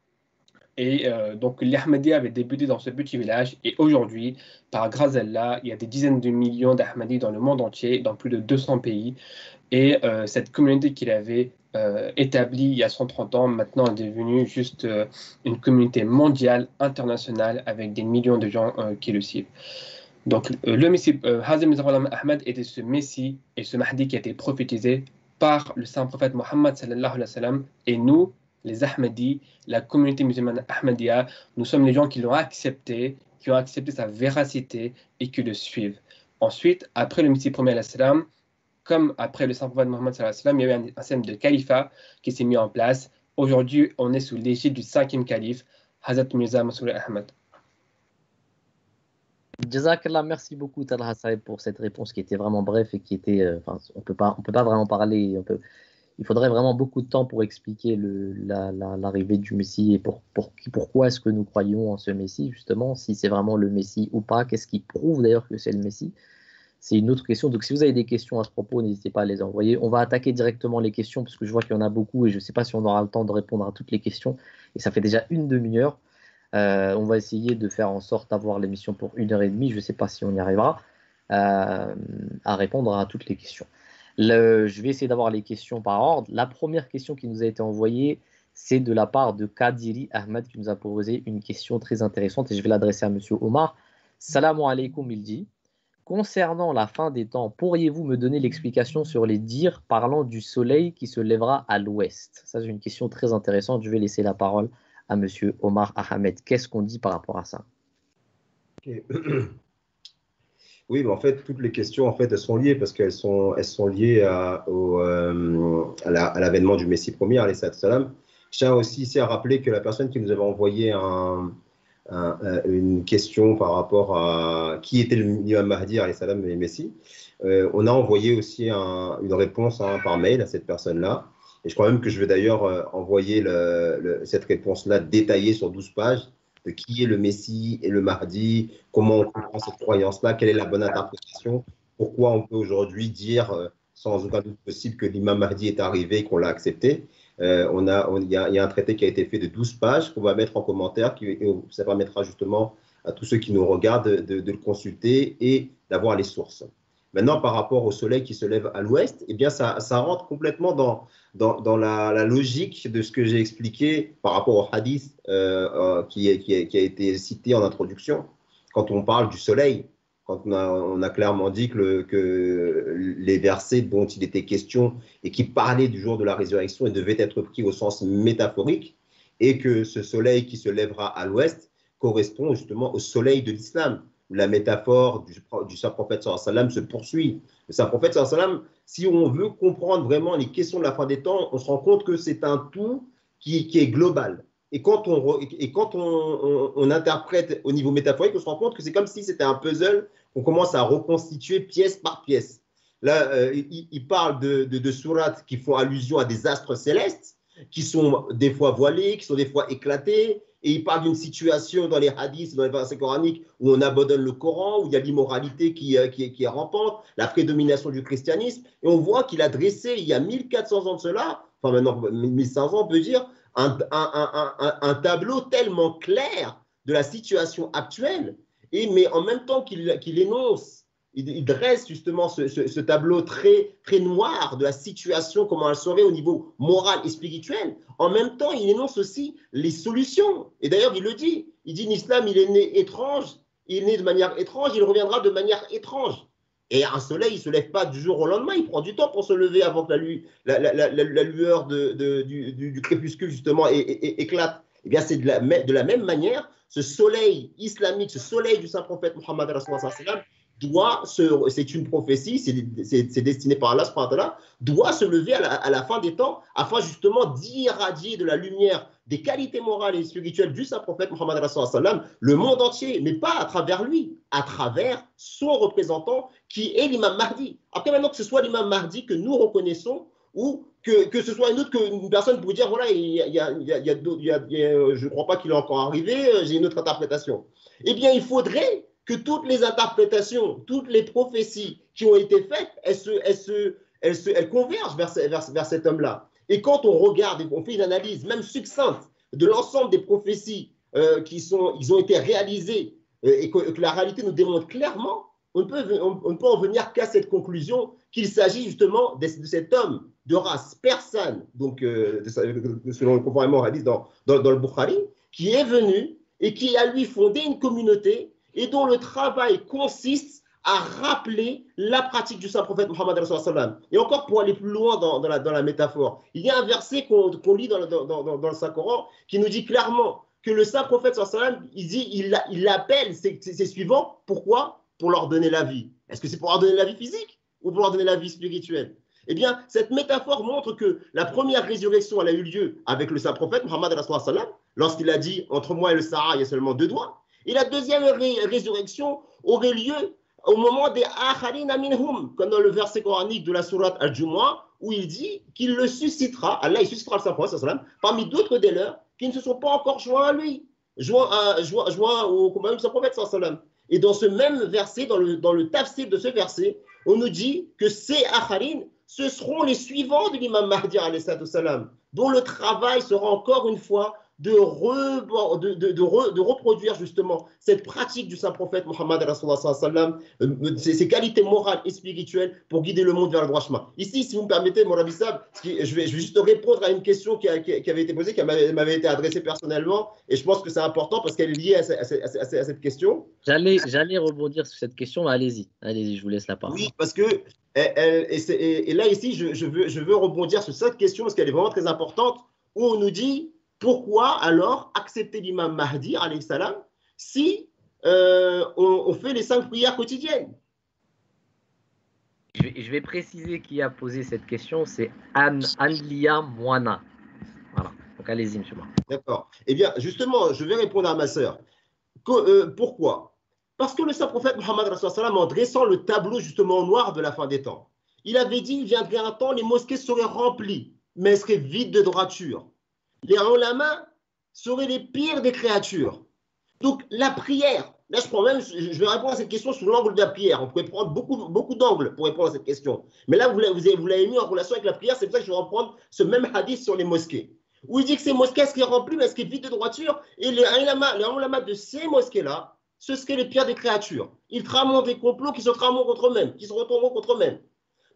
Et donc, l'Ahmadiyya avait débuté dans ce petit village. Et aujourd'hui, par grâce à Allah, il y a des dizaines de millions d'Ahmadis dans le monde entier, dans plus de 200 pays. Et cette communauté qu'il avait établie il y a 130 ans, maintenant est devenue juste une communauté mondiale, internationale, avec des millions de gens qui le suivent. Donc, le Messie, Hazrat Mirza Ghulam Ahmad était ce Messie et ce Mahdi qui a été prophétisé par le saint prophète Mohammed sallallahu alayhi wa sallam. Et nous, les Ahmadis, la communauté musulmane Ahmadiyya, nous sommes les gens qui l'ont accepté, qui ont accepté sa véracité et qui le suivent. Ensuite, après le Messie premier alayhi salam, comme après le saint prophète Mohammed sallallahu alayhi wa sallam, il y a eu un système de califat qui s'est mis en place. Aujourd'hui, on est sous l'égide du 5e calife, Hazrat Mirza Masroor Ahmad. Jazakallah, merci beaucoup Talha Saeb pour cette réponse qui était vraiment bref et qui était, on peut pas vraiment parler, il faudrait vraiment beaucoup de temps pour expliquer l'arrivée du Messie et pourquoi est-ce que nous croyons en ce Messie, justement, si c'est vraiment le Messie ou pas, qu'est-ce qui prouve d'ailleurs que c'est le Messie, c'est une autre question. Donc si vous avez des questions à ce propos, n'hésitez pas à les envoyer. On va attaquer directement les questions parce que je vois qu'il y en a beaucoup et je ne sais pas si on aura le temps de répondre à toutes les questions et ça fait déjà une demi-heure. On va essayer de faire en sorte d'avoir l'émission pour 1h30. Je ne sais pas si on y arrivera à répondre à toutes les questions. Je vais essayer d'avoir les questions par ordre. La première question qui nous a été envoyée, c'est de la part de Kadiri Ahmed qui nous a posé une question très intéressante et je vais l'adresser à Monsieur Omar. Salam alaikum, il dit. Concernant la fin des temps, pourriez-vous me donner l'explication sur les dires parlant du soleil qui se lèvera à l'ouest? Ça, c'est une question très intéressante. Je vais laisser la parole à Monsieur Omar Ahmed. Qu'est-ce qu'on dit par rapport à ça? Okay. Oui, mais en fait, toutes les questions, en fait, elles sont liées parce qu'elles sont liées à l'avènement du Messie premier, alayhi salam. Je tiens aussi ici à rappeler que la personne qui nous avait envoyé une question par rapport à qui était l'imam Mahdi, alayhi salam, et Messie, on a envoyé aussi une réponse par mail à cette personne-là. Et je crois même que je vais d'ailleurs envoyer cette réponse-là détaillée sur 12 pages de qui est le Messie et le Mahdi, comment on comprend cette croyance-là, quelle est la bonne interprétation, pourquoi on peut aujourd'hui dire sans aucun doute possible que l'imam Mahdi est arrivé et qu'on l'a accepté. Il y a un traité qui a été fait de 12 pages qu'on va mettre en commentaire, ça permettra justement à tous ceux qui nous regardent de le consulter et d'avoir les sources. Maintenant, par rapport au soleil qui se lève à l'ouest, eh bien, ça rentre complètement dans la logique de ce que j'ai expliqué par rapport au hadith qui a été cité en introduction. Quand on parle du soleil, quand on a clairement dit que les versets dont il était question et qui parlaient du jour de la résurrection devaient être pris au sens métaphorique et que ce soleil qui se lèvera à l'ouest correspond justement au soleil de l'islam. La métaphore du Saint-Prophète sallallahu alayhi wa sallam se poursuit. Le Saint-Prophète sallallahu alayhi wa sallam, si on veut comprendre vraiment les questions de la fin des temps, on se rend compte que c'est un tout qui est global. Et quand on interprète au niveau métaphorique, on se rend compte que c'est comme si c'était un puzzle qu'on commence à reconstituer pièce par pièce. Là, il parle de sourates qui font allusion à des astres célestes, qui sont des fois voilés, qui sont des fois éclatés. Et il parle d'une situation dans les hadiths, dans les versets coraniques, où on abandonne le Coran, où il y a l'immoralité qui est rampante, la prédomination du christianisme. Et on voit qu'il a dressé, il y a 1400 ans de cela, enfin maintenant 1500 ans, on peut dire, un tableau tellement clair de la situation actuelle. Mais en même temps qu'il énonce il dresse justement ce tableau très, très noir de la situation, comment elle serait au niveau moral et spirituel. En même temps, il énonce aussi les solutions. Et d'ailleurs, il le dit. Il dit l'islam, il est né étrange, il est né de manière étrange, il reviendra de manière étrange. Et un soleil, il ne se lève pas du jour au lendemain, il prend du temps pour se lever avant que la lueur du crépuscule, justement, éclate. Eh bien, c'est de la même manière, ce soleil islamique, ce soleil du Saint-Prophète Mohammed c'est une prophétie, c'est destiné par Allah, doit se lever à la fin des temps afin justement d'irradier de la lumière des qualités morales et spirituelles du Saint-Prophète Mohammed le monde entier, mais pas à travers lui, à travers son représentant qui est l'imam Mahdi. Après, maintenant que ce soit l'imam Mahdi que nous reconnaissons ou que ce soit une personne pour dire voilà, je ne crois pas qu'il est encore arrivé, j'ai une autre interprétation. Eh bien, il faudrait que toutes les interprétations, toutes les prophéties qui ont été faites, elles convergent vers cet homme-là. Et quand on regarde, on fait une analyse même succincte de l'ensemble des prophéties ils ont été réalisées et que la réalité nous démontre clairement, on ne peut en venir qu'à cette conclusion qu'il s'agit justement de cet homme de race persane, donc selon conformément au hadith dans le Bukhari, qui est venu et qui a lui fondé une communauté et dont le travail consiste à rappeler la pratique du Saint-Prophète Mohammed. Et encore pour aller plus loin dans la métaphore, il y a un verset qu'on lit dans le Saint-Coran qui nous dit clairement que le Saint-Prophète il appelle ses suivants, pourquoi? Pour leur donner la vie. Est-ce que c'est pour leur donner la vie physique ou pour leur donner la vie spirituelle? Eh bien, cette métaphore montre que la première résurrection, elle a eu lieu avec le Saint-Prophète Mohammed lorsqu'il a dit « Entre moi et le Sahara, il y a seulement 2 doigts ». Et la deuxième résurrection aurait lieu au moment des Akharina minhum, comme dans le verset coranique de la sourate Al-Jumu'ah, où il dit qu'il le suscitera, Allah il suscitera le Saint-Prophète parmi d'autres des leurs qui ne se sont pas encore joints à lui, joints au compagnon du Saint-Prophète. Et dans ce même verset, dans le tafsir de ce verset, on nous dit que ces Akharin, ce seront les suivants de l'imam Mahdi, dont le travail sera encore une fois de reproduire justement cette pratique du Saint-Prophète Mohammed, ses qualités morales et spirituelles pour guider le monde vers le droit chemin. Ici, si vous me permettez, mon Rabbi Sab, je vais juste répondre à une question qui avait été posée, qui m'avait été adressée personnellement, et je pense que c'est important parce qu'elle est liée à cette question. J'allais rebondir sur cette question, mais allez-y, je vous laisse la parole. Oui, parce que et là, ici, je veux rebondir sur cette question parce qu'elle est vraiment très importante, où on nous dit pourquoi alors accepter l'imam Mahdi, alayhi salam, si on fait les 5 prières quotidiennes? Je vais préciser qui a posé cette question, c'est Anlia Moana. Voilà, donc allez-y, monsieur Moana. D'accord. Eh bien, justement, je vais répondre à ma sœur. Pourquoi? Parce que le Saint-Prophète Mohammed, en dressant le tableau justement noir de la fin des temps, il avait dit il viendrait un temps, les mosquées seraient remplies, mais elles seraient vides de droiture. Les ulama seraient les pires des créatures. Donc la prière, là je vais répondre à cette question sous l'angle de la prière. On pourrait prendre beaucoup d'angles pour répondre à cette question. Mais là, vous l'avez mis en relation avec la prière, c'est pour ça que je vais reprendre ce même hadith sur les mosquées. Où il dit que ces mosquées seraient remplies, mais elles seraient vides de droiture. Et les ulama de ces mosquées-là, ce seraient les pires des créatures. Ils trameront des complots qui se trameront contre eux-mêmes, qui se retourneront contre eux-mêmes.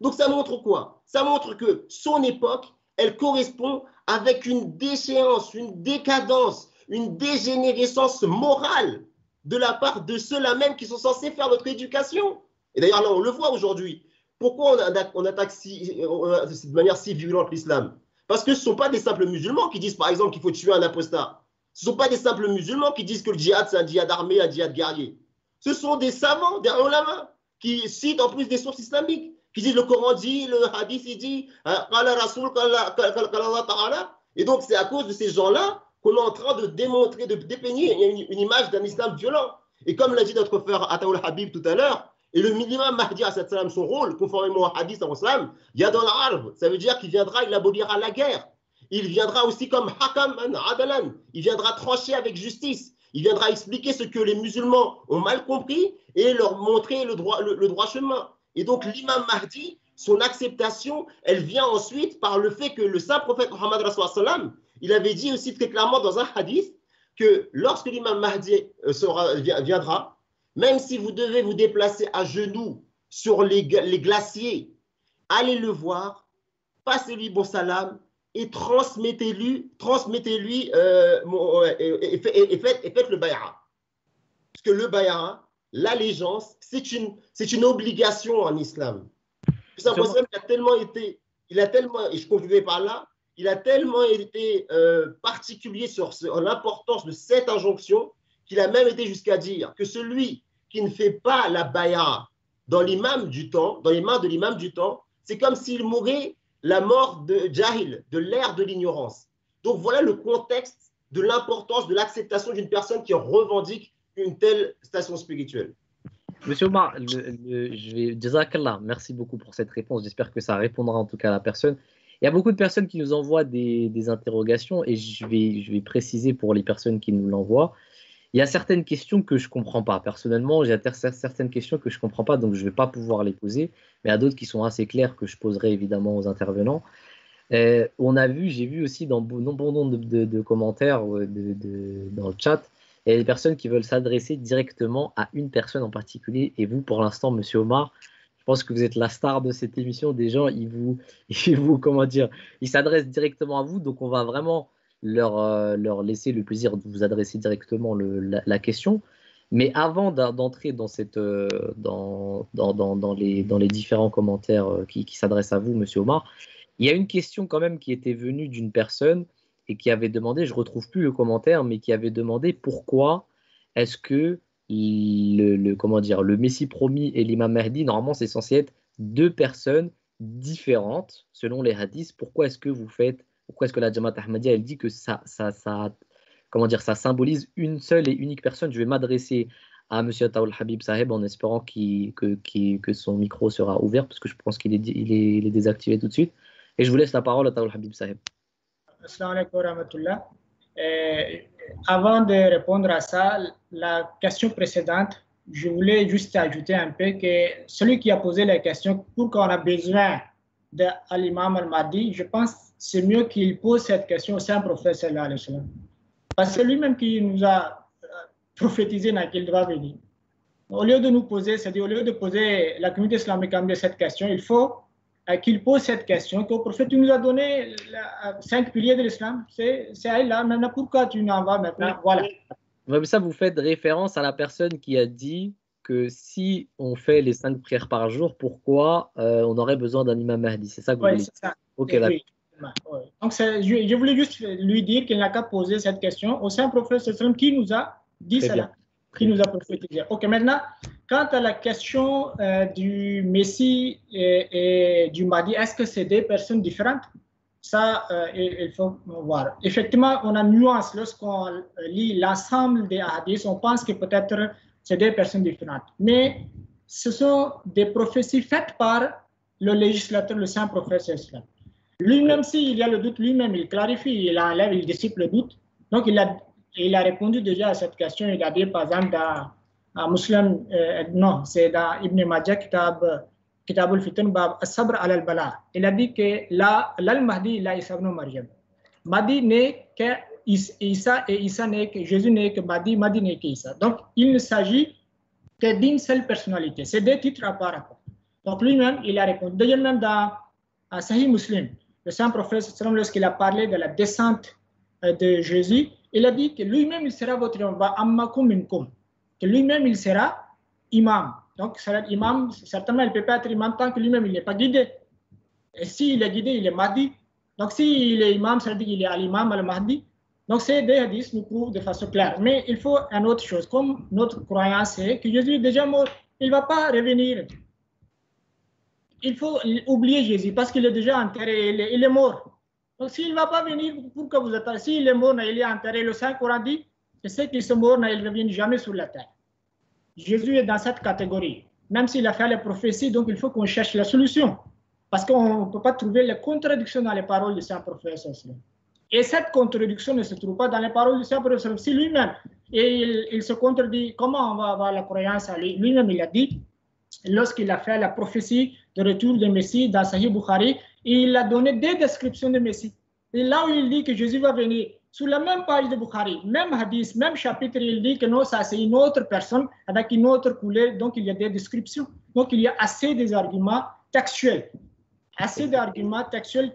Donc ça montre quoi? Ça montre que son époque, elle correspond avec une déchéance, une décadence, une dégénérescence morale de la part de ceux-là même qui sont censés faire notre éducation. Et d'ailleurs, là, on le voit aujourd'hui. Pourquoi on attaque de manière si violente l'islam? Parce que ce ne sont pas des simples musulmans qui disent, par exemple, qu'il faut tuer un apostat. Ce ne sont pas des simples musulmans qui disent que le djihad, c'est un djihad armé, un djihad guerrier. Ce sont des savants, des ulama, qui citent en plus des sources islamiques, qui disent le Coran dit, le hadith il dit, et donc c'est à cause de ces gens-là qu'on est en train de démontrer, de dépeigner une image d'un islam violent. Et comme l'a dit notre frère Ataoul Habib tout à l'heure, et le minimum Mahdi son rôle, conformément au hadith en islam, Yadol Arb, ça veut dire qu'il viendra, il abolira la guerre. Il viendra aussi comme Hakam Adalan, il viendra trancher avec justice. Il viendra expliquer ce que les musulmans ont mal compris et leur montrer le droit chemin. Et donc l'imam Mahdi, son acceptation, elle vient ensuite par le fait que le Saint-Prophète Mohammed il avait dit aussi très clairement dans un hadith que lorsque l'imam Mahdi viendra, même si vous devez vous déplacer à genoux sur les glaciers, allez le voir, passez-lui bon salam et transmettez-lui et faites le bay'a. Parce que le bay'a, l'allégeance, c'est une obligation en islam. Ça, il a tellement, et je conclurai par là, il a tellement été particulier sur l'importance de cette injonction qu'il a même été jusqu'à dire que celui qui ne fait pas la bay'a dans l'imam du temps, dans les mains de l'imam du temps, c'est comme s'il mourait la mort de Jahil, de l'ère de l'ignorance. Donc voilà le contexte de l'importance de l'acceptation d'une personne qui revendique une telle station spirituelle. Monsieur Omar, Jazakallah, merci beaucoup pour cette réponse. J'espère que ça répondra en tout cas à la personne. Il y a beaucoup de personnes qui nous envoient des interrogations et je vais préciser pour les personnes qui nous l'envoient. Il y a certaines questions que je ne comprends pas. Personnellement, j'ai certaines questions que je ne comprends pas, donc je ne vais pas pouvoir les poser. Mais il y a d'autres qui sont assez claires que je poserai évidemment aux intervenants. J'ai vu aussi dans bon nombre de commentaires dans le chat, il y a des personnes qui veulent s'adresser directement à une personne en particulier. Et vous, pour l'instant, Monsieur Omar, je pense que vous êtes la star de cette émission. Des gens, ils s'adressent directement à vous. Donc, on va vraiment leur laisser le plaisir de vous adresser directement la question. Mais avant d'entrer dans les différents commentaires qui s'adressent à vous, Monsieur Omar, il y a une question quand même qui était venue d'une personne et qui avait demandé, je ne retrouve plus le commentaire, mais qui avait demandé pourquoi est-ce que le Messie promis et l'imam Mahdi, normalement c'est censé être deux personnes différentes selon les hadiths. Pourquoi est-ce que la Jamaat Ahmadiyya elle dit que ça symbolise une seule et unique personne? Je vais m'adresser à M. Taoul Habib Saheb en espérant que son micro sera ouvert parce que je pense qu'il est désactivé tout de suite. Et je vous laisse la parole à Taoul Habib Saheb. Assalamu alaikum wa rahmatullah. Avant de répondre à ça, la question précédente, je voulais juste ajouter un peu que celui qui a posé la question, pourquoi on a besoin de l'imam al-Mahdi, je pense que c'est mieux qu'il pose cette question au Saint-Prophète sallallahu alayhi wa sallam. Parce que c'est lui-même qui nous a prophétisé qu'il va venir. Au lieu de nous poser, c'est-à-dire au lieu de poser la communauté islamique cette question, il faut qu'il pose cette question, que le prophète nous a donné 5 piliers de l'islam. C'est là, maintenant pourquoi tu n'en vas maintenant? Voilà. Comme ça, vous faites référence à la personne qui a dit que si on fait les 5 prières par jour, pourquoi on aurait besoin d'un imam Mahdi? C'est ça que vous voulez dire? C'est ça. Ok, oui. Donc, je voulais juste lui dire qu'il n'a qu'à poser cette question au Saint-Prophète qui nous a dit cela, qui nous a prophétisé. Ok, maintenant, quant à la question du Messie et du Mahdi, est-ce que c'est des personnes différentes? Ça, il faut voir. Effectivement, on a une nuance lorsqu'on lit l'ensemble des hadiths, on pense que peut-être c'est des personnes différentes. Mais ce sont des prophéties faites par le législateur, le Saint-Prophète. Lui-même, s'il y a le doute, lui-même, il clarifie, il enlève, il dissipe le doute. Donc, il a répondu déjà à cette question. Il a dit, par exemple, dans Muslim, non, c'est dans Ibn Majah, Kitab al-Fitan, Bab al-Sabr al-Bala. Il a dit que l'Al-Mahdi, il a Isa ibn Maryam. Mahdi n'est que Isa et Isa n'est que Jésus n'est que Mahdi, Mahdi n'est que Isa. Donc, il ne s'agit que d'une seule personnalité. C'est des titres à part. Donc, lui-même, il a répondu. D'ailleurs, même dans Sahih Muslim, le Saint-Prophète, lorsqu'il a parlé de la descente de Jésus, il a dit que lui-même, il sera votre imam, que lui-même, il sera imam. Donc, imam, certainement, il ne peut pas être imam tant que lui-même, il n'est pas guidé. Et s'il est guidé, il est Mahdi. Donc, s'il est imam, ça veut dire qu'il est al-imam, al-Mahdi. Donc, ces deux hadiths nous prouvent de façon claire. Mais il faut une autre chose. Comme notre croyance est que Jésus est déjà mort, il ne va pas revenir. Il faut oublier Jésus parce qu'il est déjà enterré, il est mort. Donc, s'il ne va pas venir, pourquoi vous attendez? S'il est mort, il est enterré. Le Saint-Coran dit que ceux qui sont morts, ils ne reviennent jamais sur la terre. Jésus est dans cette catégorie. Même s'il a fait les prophéties, donc il faut qu'on cherche la solution. Parce qu'on ne peut pas trouver les contradictions dans les paroles du Saint-Prophète. Et cette contradiction ne se trouve pas dans les paroles du Saint-Prophète. Si lui-même, il se contredit, comment on va avoir la croyance à lui? Lui-même, il a dit, lorsqu'il a fait la prophétie de retour de Messie dans Sahih Bukhari, il a donné des descriptions de Messie. Et là où il dit que Jésus va venir, sur la même page de Bukhari, même hadith, même chapitre, il dit que non, ça c'est une autre personne avec une autre couleur, donc il y a des descriptions. Donc il y a assez des arguments textuels,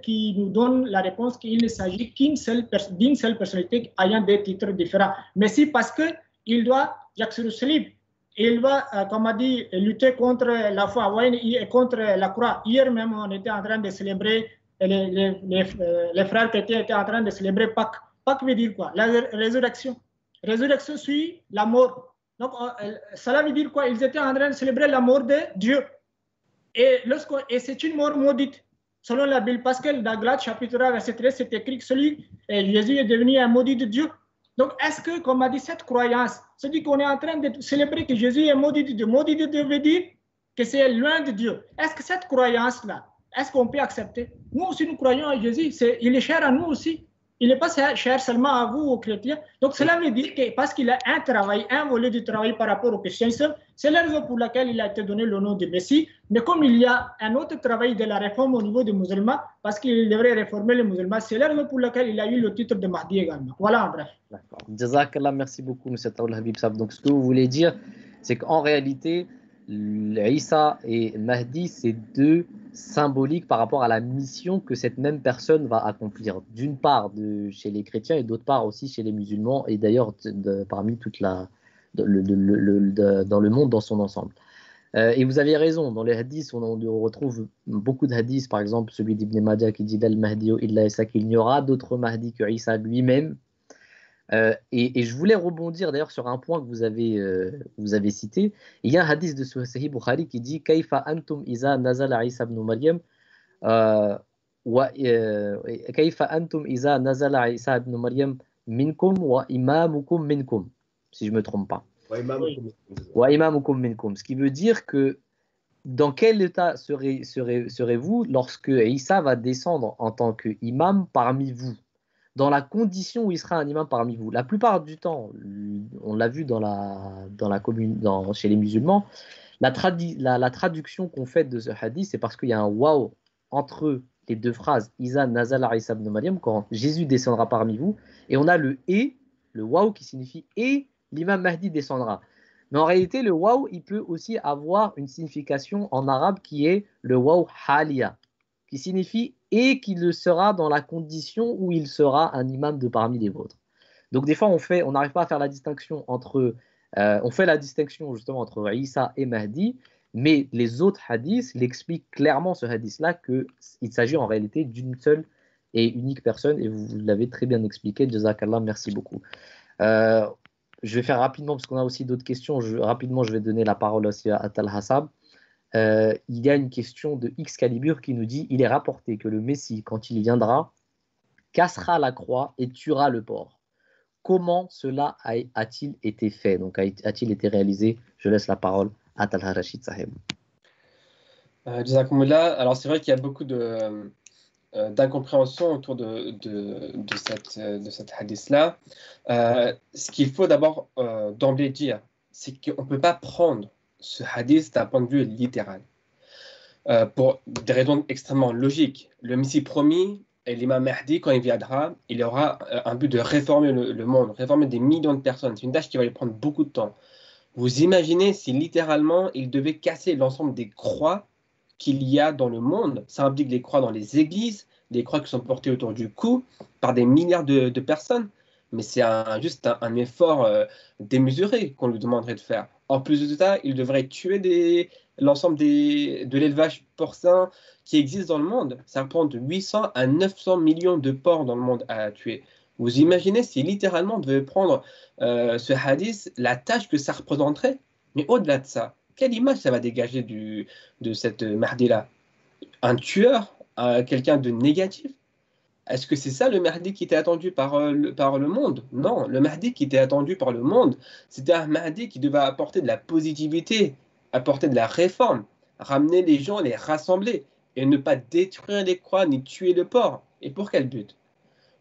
qui nous donnent la réponse qu'il ne s'agit d'une seule personnalité ayant des titres différents. Mais si parce qu'il doit, il va, comme on dit, lutter contre la foi et contre la croix. Hier même, on était en train de célébrer, les frères chrétiens étaient en train de célébrer Pâques. Pâques veut dire quoi? La résurrection. Résurrection suit la mort. Donc, cela veut dire quoi? Ils étaient en train de célébrer la mort de Dieu. Et c'est une mort maudite, selon la Bible, parce que dans Galates chapitre 1, verset 13, c'est écrit que Jésus est devenu un maudit de Dieu. Donc, est-ce que, comme on a dit, cette croyance, c'est-à-dire qu'on est en train de célébrer que Jésus est maudit de Dieu. Maudit de Dieu veut dire que c'est loin de Dieu. Est-ce que cette croyance-là, est-ce qu'on peut accepter? Nous aussi, nous croyons à Jésus. Il est cher à nous aussi. Il n'est pas cher seulement à vous, aux chrétiens. Donc, cela veut dire que parce qu'il a un volet de travail par rapport aux chrétiens, c'est la raison pour laquelle il a été donné le nom de Messie. Mais comme il y a un autre travail de la réforme au niveau des musulmans, parce qu'il devrait réformer les musulmans, c'est la raison pour laquelle il a eu le titre de Mahdi également. Voilà, en bref. D'accord. Jazakallah, merci beaucoup, M. Taoul Habib Sab. Donc, ce que vous voulez dire, c'est qu'en réalité, Isa et Mahdi, c'est deux symboliques par rapport à la mission que cette même personne va accomplir. D'une part chez les chrétiens et d'autre part aussi chez les musulmans, et d'ailleurs parmi dans le monde dans son ensemble. Et vous avez raison, dans les hadiths, on retrouve beaucoup de hadiths, par exemple celui d'Ibn Majah qui dit Al-Mahdi illa Isa, qu'il n'y aura d'autre Mahdi que Isa lui-même. Et je voulais rebondir d'ailleurs sur un point que vous avez cité. Il y a un hadith de Sahih Bukhari qui dit Kaifa antum iza nazala Isa ibn Maryam Kaifa antum iza nazala Isa ibn Maryam minkum wa imamukum minkum, si je ne me trompe pas. Wa imamukum minkum, ce qui veut dire que dans quel état serez-vous lorsque Isa va descendre en tant qu'imam parmi vous, dans la condition où il sera un imam parmi vous. La plupart du temps, on l'a vu dans la commune, chez les musulmans, la traduction qu'on fait de ce hadith, c'est parce qu'il y a un waw entre les deux phrases, Isa nazala Isa ibn Maryam, quand Jésus descendra parmi vous, et on a le waw qui signifie et l'imam Mahdi descendra. Mais en réalité, le waw, il peut aussi avoir une signification en arabe qui est le waw haliya, qui signifie et qu'il le sera dans la condition où il sera un imam de parmi les vôtres. Donc des fois, on n'arrive pas à faire la distinction on fait la distinction justement entre Isa et Mahdi, mais les autres hadiths l'expliquent clairement, ce hadith-là, qu'il s'agit en réalité d'une seule et unique personne, et vous l'avez très bien expliqué. Jazakallah, merci beaucoup. Je vais faire rapidement, parce qu'on a aussi d'autres questions. Rapidement, je vais donner la parole aussi à Tal Hassab. Il y a une question de Excalibur qui nous dit: il est rapporté que le Messie, quand il viendra, cassera la croix et tuera le porc. Comment cela a-t-il été fait? Donc, a-t-il été réalisé? Je laisse la parole à Talha Rachid Saheb. Alors, c'est vrai qu'il y a beaucoup d'incompréhension autour de cette hadith-là. Ce qu'il faut d'abord d'emblée dire, c'est qu'on ne peut pas prendre ce hadith d'un point de vue littéral. Pour des raisons extrêmement logiques. Le Messie promis et l'imam Mahdi, quand il viendra, il aura un but de réformer le monde, réformer des millions de personnes. C'est une tâche qui va lui prendre beaucoup de temps. Vous imaginez si littéralement il devait casser l'ensemble des croix qu'il y a dans le monde. Ça implique les croix dans les églises, les croix qui sont portées autour du cou par des milliards de personnes. Mais c'est juste un effort démesuré qu'on lui demanderait de faire. En plus de ça, il devrait tuer l'ensemble de l'élevage porcin qui existe dans le monde. Ça représente 800 à 900 millions de porcs dans le monde à tuer. Vous imaginez si littéralement on devait prendre ce hadith, la tâche que ça représenterait. Mais au-delà de ça, quelle image ça va dégager de cette Mahdi-là? Un tueur, quelqu'un de négatif? Est-ce que c'est ça le Mahdi qui était attendu par le monde? Non, le Mahdi qui était attendu par le monde, c'était un Mahdi qui devait apporter de la positivité, apporter de la réforme, ramener les gens, les rassembler, et ne pas détruire les croix ni tuer le porc. Et pour quel but?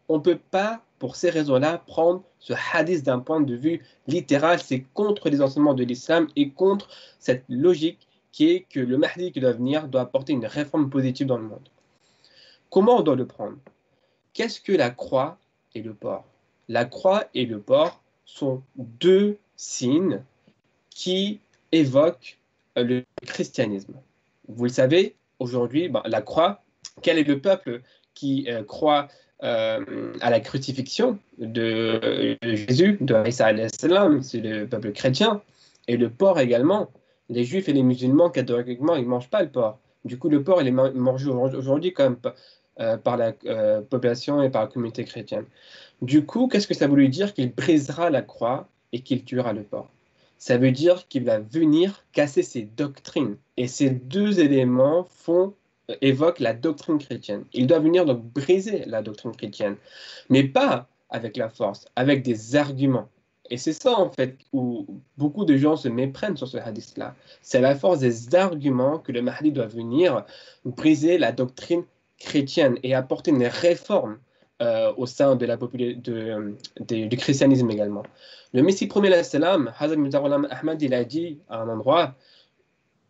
On ne peut pas, pour ces raisons-là, prendre ce hadith d'un point de vue littéral. C'est contre les enseignements de l'islam et contre cette logique qui est que le Mahdi qui doit venir doit apporter une réforme positive dans le monde. Comment on doit le prendre? Qu'est-ce que la croix et le porc? la croix et le porc sont deux signes qui évoquent le christianisme. Vous le savez, aujourd'hui, la croix, quel est le peuple qui croit à la crucifixion de Jésus, de Isa alayhi salam, c'est le peuple chrétien, et le porc également. Les juifs et les musulmans, catégoriquement, ils ne mangent pas le porc. Du coup, le porc, il est mangé aujourd'hui comme par la population et par la communauté chrétienne. Du coup, qu'est-ce que ça veut lui dire? Qu'il brisera la croix et qu'il tuera le porc. Ça veut dire qu'il va venir casser ses doctrines. Et ces deux éléments évoquent la doctrine chrétienne. Il doit venir donc briser la doctrine chrétienne, mais pas avec la force, avec des arguments. Et c'est ça, en fait, où beaucoup de gens se méprennent sur ce hadith-là. C'est à la force des arguments que le Mahdi doit venir briser la doctrine chrétienne et apporter une réforme au sein de du christianisme également. Le Messie premier, salam, Hazrat Mirza Ghulam Ahmad, il a dit à un endroit,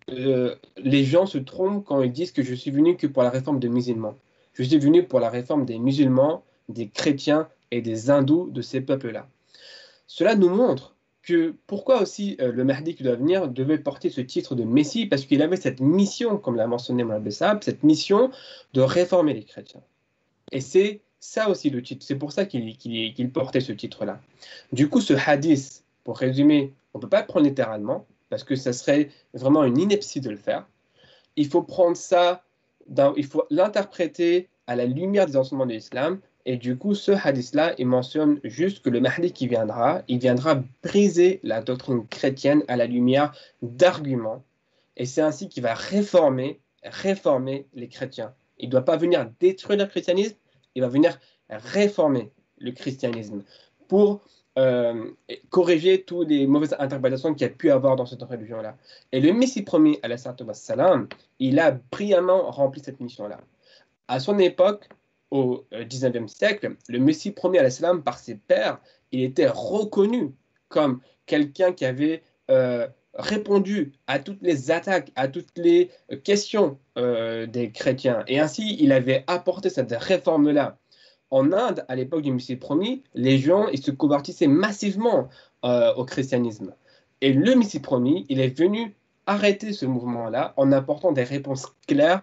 les gens se trompent quand ils disent que je suis venu que pour la réforme des musulmans. Je suis venu pour la réforme des musulmans, des chrétiens et des hindous de ces peuples-là. Cela nous montre que pourquoi aussi le Mahdi qui doit venir devait porter ce titre de Messie, parce qu'il avait cette mission, comme l'a mentionné Moulay Saab, cette mission de réformer les chrétiens. Et c'est ça aussi le titre, c'est pour ça qu'il portait ce titre-là. Du coup, ce hadith, pour résumer, on ne peut pas le prendre littéralement, parce que ça serait vraiment une ineptie de le faire. Il faut prendre ça, il faut l'interpréter à la lumière des enseignements de l'islam. Et du coup, ce hadith-là, il mentionne juste que le Mahdi qui viendra, il viendra briser la doctrine chrétienne à la lumière d'arguments. Et c'est ainsi qu'il va réformer les chrétiens. Il ne doit pas venir détruire le christianisme, il va venir réformer le christianisme pour corriger toutes les mauvaises interprétations qu'il y a pu avoir dans cette religion-là. Et le Messie premier, alayhi salam, il a brillamment rempli cette mission-là. À son époque, au XIXe siècle, le Messie premier, alayhi salam, par ses pairs, il était reconnu comme quelqu'un qui avait répondu à toutes les attaques, à toutes les questions des chrétiens. Et ainsi, il avait apporté cette réforme-là. En Inde, à l'époque du Messie premier, les gens ils se convertissaient massivement au christianisme. Et le Messie premier, il est venu arrêter ce mouvement-là en apportant des réponses claires,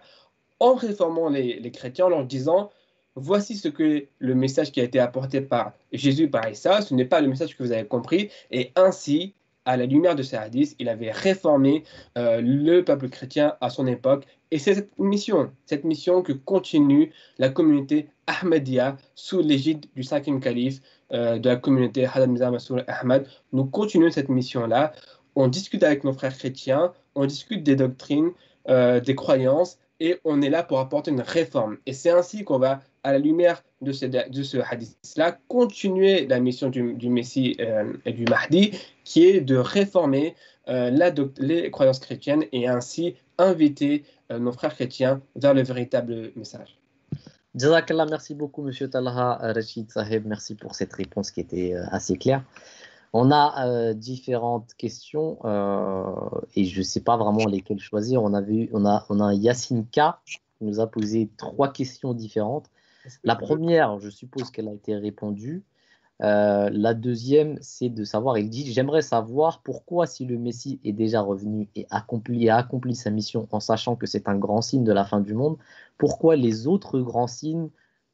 en réformant les chrétiens, en leur disant voici ce que le message qui a été apporté par Jésus, par Issa, ce n'est pas le message que vous avez compris. Et ainsi, à la lumière de ces hadiths, il avait réformé le peuple chrétien à son époque. Et c'est cette mission que continue la communauté Ahmadiyya sous l'égide du 5e calife de la communauté Hazrat Mirza Masroor Ahmad. Nous continuons cette mission-là. On discute avec nos frères chrétiens, on discute des doctrines, des croyances, et on est là pour apporter une réforme. Et c'est ainsi qu'on va, à la lumière de ce hadith-là, continuer la mission du Messie et du Mahdi, qui est de réformer les croyances chrétiennes et ainsi inviter nos frères chrétiens vers le véritable message. Jazakallah, merci beaucoup, Monsieur Talha Rachid Saheb. Merci pour cette réponse qui était assez claire. On a différentes questions et je ne sais pas vraiment lesquelles choisir. On a Yacine K qui nous a posé 3 questions différentes. La première, je suppose qu'elle a été répondue. La deuxième, c'est de savoir, il dit, j'aimerais savoir pourquoi si le Messie est déjà revenu et a accompli sa mission en sachant que c'est un grand signe de la fin du monde, pourquoi les autres grands signes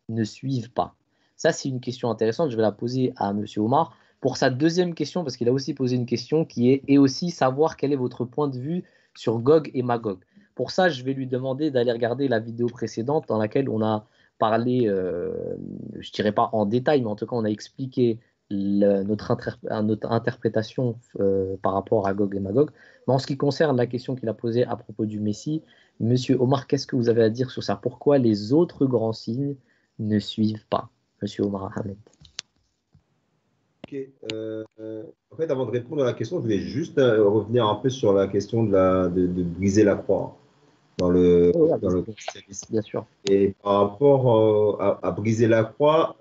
ne suivent pas? Ça, c'est une question intéressante. Je vais la poser à Monsieur Omar. Pour sa deuxième question, parce qu'il a aussi posé une question qui est, et aussi savoir quel est votre point de vue sur Gog et Magog. Pour ça, je vais lui demander d'aller regarder la vidéo précédente dans laquelle on a parlé, je ne dirais pas en détail, mais en tout cas, on a expliqué notre interprétation par rapport à Gog et Magog. Mais en ce qui concerne la question qu'il a posée à propos du Messie, Monsieur Omar, qu'est-ce que vous avez à dire sur ça? Pourquoi les autres grands signes ne suivent pas? Monsieur Omar Ahmed. Ok. En fait, avant de répondre à la question, je voulais juste revenir un peu sur la question de briser la croix dans le christianisme. Bien sûr. Et par rapport à briser la croix,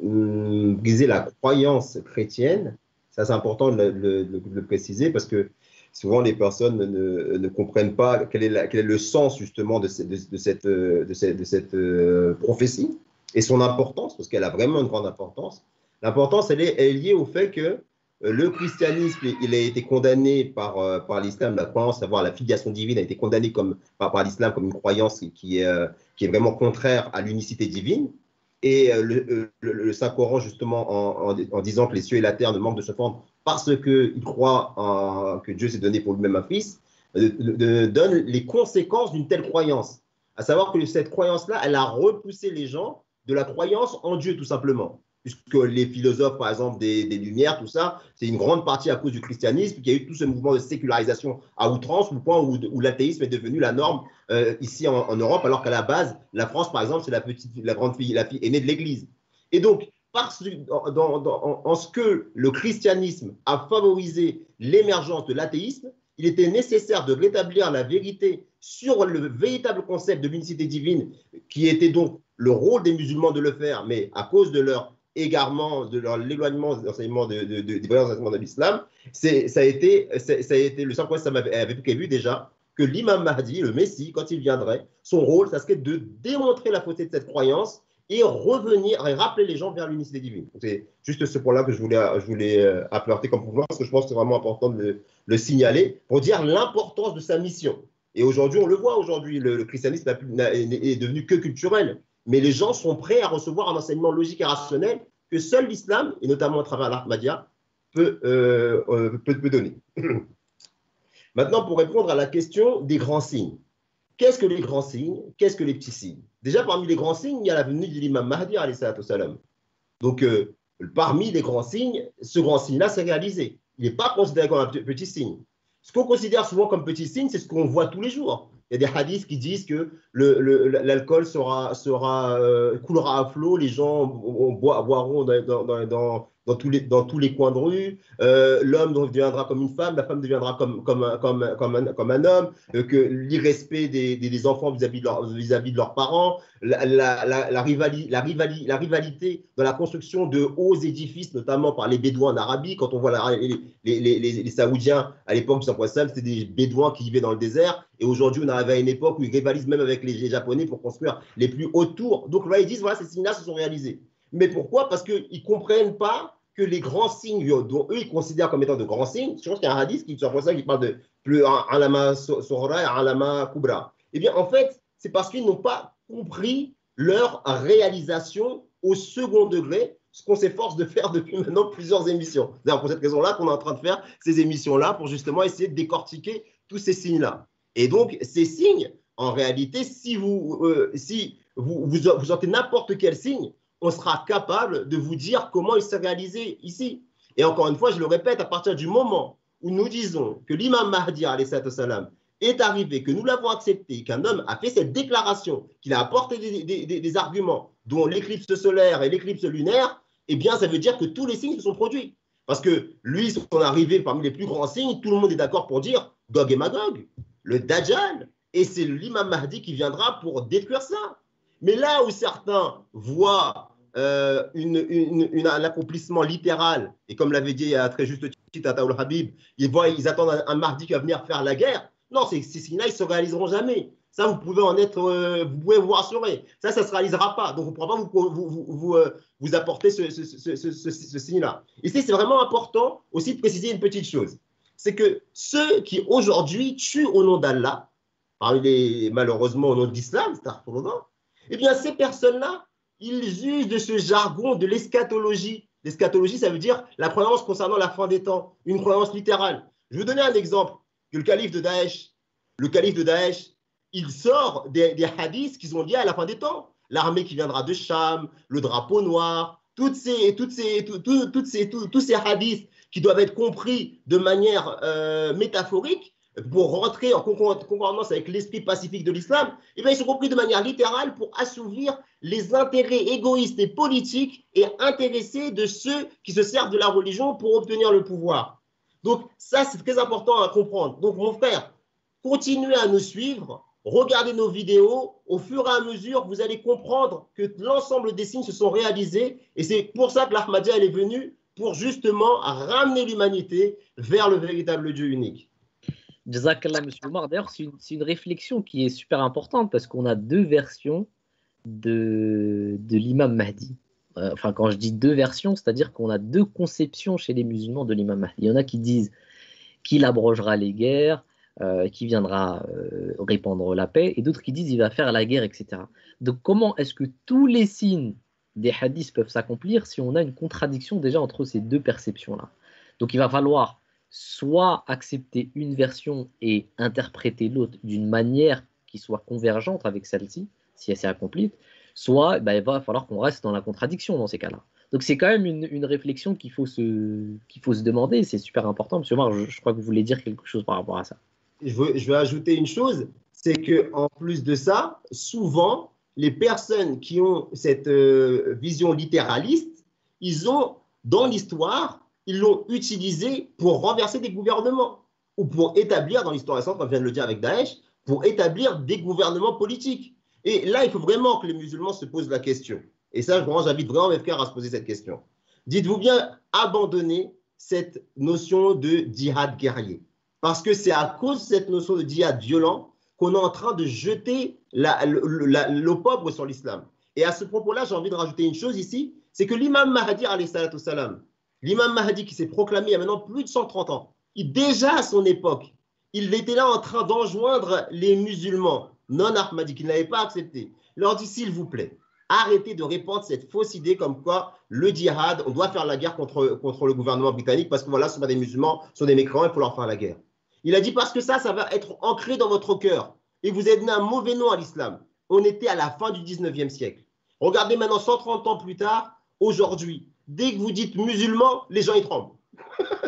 briser la croyance chrétienne, ça c'est important de le préciser parce que souvent les personnes ne comprennent pas quel est le sens justement de cette prophétie et son importance, parce qu'elle a vraiment une grande importance. L'importance, elle est liée au fait que le christianisme, il a été condamné par l'islam, la croyance, savoir la filiation divine a été condamnée par l'islam comme une croyance qui est vraiment contraire à l'unicité divine. Et le Saint-Coran, justement, en disant que les cieux et la terre ne manquent de se fondre parce qu'ils croient que Dieu s'est donné pour lui-même un fils, donne les conséquences d'une telle croyance. À savoir que cette croyance-là, elle a repoussé les gens de la croyance en Dieu, tout simplement. Puisque les philosophes, par exemple, des Lumières, tout ça, c'est une grande partie à cause du christianisme, qu'il y a eu tout ce mouvement de sécularisation à outrance, au point où l'athéisme est devenu la norme ici en Europe, alors qu'à la base, la France, par exemple, c'est la grande fille, la fille aînée de l'Église. Et donc, en ce que le christianisme a favorisé l'émergence de l'athéisme, il était nécessaire de rétablir la vérité sur le véritable concept de l'unicité divine, qui était donc le rôle des musulmans de le faire, mais à cause de leur égarement, de leur éloignement des enseignements des valeurs enseignements de l'islam, ça a été le Saint Prophète avait prévu déjà que l'imam Mahdi, le Messie, quand il viendrait, son rôle, ça serait de démontrer la fausseté de cette croyance et revenir et rappeler les gens vers l'unicité divine. C'est juste ce point-là que je voulais apporter comme pouvoir, parce que je pense que c'est vraiment important de le signaler pour dire l'importance de sa mission. Et aujourd'hui, on le voit, aujourd'hui, le christianisme est devenu que culturel. Mais les gens sont prêts à recevoir un enseignement logique et rationnel que seul l'islam, et notamment à travers l'Ahmadiyya, peut donner. Maintenant, pour répondre à la question des grands signes. Qu'est-ce que les grands signes? Qu'est-ce que les petits signes? Déjà, parmi les grands signes, il y a la venue de l'imam Mahdi, alayhi salatu salam. Donc, parmi les grands signes, ce grand signe-là s'est réalisé. Il n'est pas considéré comme un petit signe. Ce qu'on considère souvent comme petit signe, c'est ce qu'on voit tous les jours. Il y a des hadiths qui disent que l'alcool coulera à flot, les gens boiront dans tous les coins de rue, l'homme deviendra comme une femme, la femme deviendra comme un homme, que l'irrespect des enfants vis-à-vis de leurs parents, la rivalité dans la construction de hauts édifices, notamment par les Bédouins en Arabie. Quand on voit les Saoudiens à l'époque du Saint c'était des Bédouins qui vivaient dans le désert. Et aujourd'hui, on arrive à une époque où ils rivalisent même avec les Japonais pour construire les plus hautes tours. Donc là, ils disent, voilà, ces signes-là se sont réalisés. Mais pourquoi? Parce qu'ils ne comprennent pas que les grands signes, dont eux, ils considèrent comme étant de grands signes, je pense qu'il y a un hadith qui parle de plus alama sohra et alama kubra. Eh bien, en fait, c'est parce qu'ils n'ont pas compris leur réalisation au second degré, ce qu'on s'efforce de faire depuis maintenant plusieurs émissions. D'ailleurs, pour cette raison-là qu'on est en train de faire ces émissions-là, pour justement essayer de décortiquer tous ces signes-là. Et donc, ces signes, en réalité, si vous sortez n'importe quel signe, on sera capable de vous dire comment il s'est réalisé ici. Et encore une fois, je le répète, à partir du moment où nous disons que l'imam Mahdi, alayhi salam, est arrivé, que nous l'avons accepté, qu'un homme a fait cette déclaration, qu'il a apporté des arguments, dont l'éclipse solaire et l'éclipse lunaire, eh bien, ça veut dire que tous les signes se sont produits. Parce que lui, son arrivée parmi les plus grands signes, tout le monde est d'accord pour dire Gog et Magog, le Dajjal, et c'est l'imam Mahdi qui viendra pour détruire ça. Mais là où certains voient un accomplissement littéral, et comme l'avait dit à très juste titre Ataoul Habib, ils attendent un Mahdi qui va venir faire la guerre. Non, ces signes-là, ils ne se réaliseront jamais. Ça, vous pouvez vous assurer. Ça ne se réalisera pas. Donc, vous ne pourrez pas vous apporter ce signe-là. Ici, c'est vraiment important aussi de préciser une petite chose. C'est que ceux qui aujourd'hui tuent au nom d'Allah, malheureusement au nom de l'islam, eh bien, ces personnes-là, ils usent de ce jargon de l'eschatologie. L'eschatologie, ça veut dire la croyance concernant la fin des temps, une croyance littérale. Je vais vous donner un exemple. Le calife de Daesh, il sort des hadiths qui sont liés à la fin des temps. L'armée qui viendra de Cham, le drapeau noir, tous ces hadiths qui doivent être compris de manière métaphorique pour rentrer en concordance avec l'esprit pacifique de l'islam, eh bien, ils sont compris de manière littérale pour assouvir les intérêts égoïstes et politiques et intéressés de ceux qui se servent de la religion pour obtenir le pouvoir. Donc, ça, c'est très important à comprendre. Donc, mon frère, continuez à nous suivre, regardez nos vidéos. Au fur et à mesure, vous allez comprendre que l'ensemble des signes se sont réalisés. Et c'est pour ça que l'Ahmadiyya est venu, pour justement ramener l'humanité vers le véritable Dieu unique. Jazakallah, monsieur Omar. D'ailleurs, c'est une réflexion qui est super importante parce qu'on a deux versions de l'imam Mahdi. enfin quand je dis deux versions, c'est-à-dire qu'on a deux conceptions chez les musulmans de l'imam Mahdi. Il y en a qui disent qu'il abrogera les guerres, qui viendra répandre la paix, et d'autres qui disent qu'il va faire la guerre, etc. Donc comment est-ce que tous les signes des hadiths peuvent s'accomplir si on a une contradiction déjà entre ces deux perceptions-là? Donc il va falloir soit accepter une version et interpréter l'autre d'une manière qui soit convergente avec celle-ci, si elle s'est accomplie, soit il va falloir qu'on reste dans la contradiction dans ces cas-là. Donc c'est quand même une réflexion qu'il faut se demander, c'est super important. Monsieur Omar, je crois que vous voulez dire quelque chose par rapport à ça. Je veux ajouter une chose, c'est qu'en plus de ça, souvent, les personnes qui ont cette vision littéraliste, ils ont, dans l'histoire, ils l'ont utilisé pour renverser des gouvernements ou pour établir, dans l'histoire récente, comme je viens de le dire avec Daesh, pour établir des gouvernements politiques. Et là, il faut vraiment que les musulmans se posent la question. Et ça, j'invite vraiment mes frères à se poser cette question. Dites-vous bien, abandonnez cette notion de djihad guerrier. Parce que c'est à cause de cette notion de djihad violent qu'on est en train de jeter l'opprobre sur l'islam. Et à ce propos-là, j'ai envie de rajouter une chose ici, c'est que l'imam Mahdi, l'imam Mahdi qui s'est proclamé il y a maintenant plus de 130 ans, déjà à son époque, il était là en train d'enjoindre les musulmans non ahmadis qui ne l'avaient pas accepté. Il leur dit, s'il vous plaît, arrêtez de répandre cette fausse idée comme quoi le djihad, on doit faire la guerre contre le gouvernement britannique parce que voilà, ce sont des musulmans, ce sont des mécréants, il faut leur faire la guerre. Il a dit parce que ça va être ancré dans votre cœur et vous avez donné un mauvais nom à l'islam. On était à la fin du 19e siècle. Regardez maintenant, 130 ans plus tard, aujourd'hui, dès que vous dites musulman, les gens y tremblent.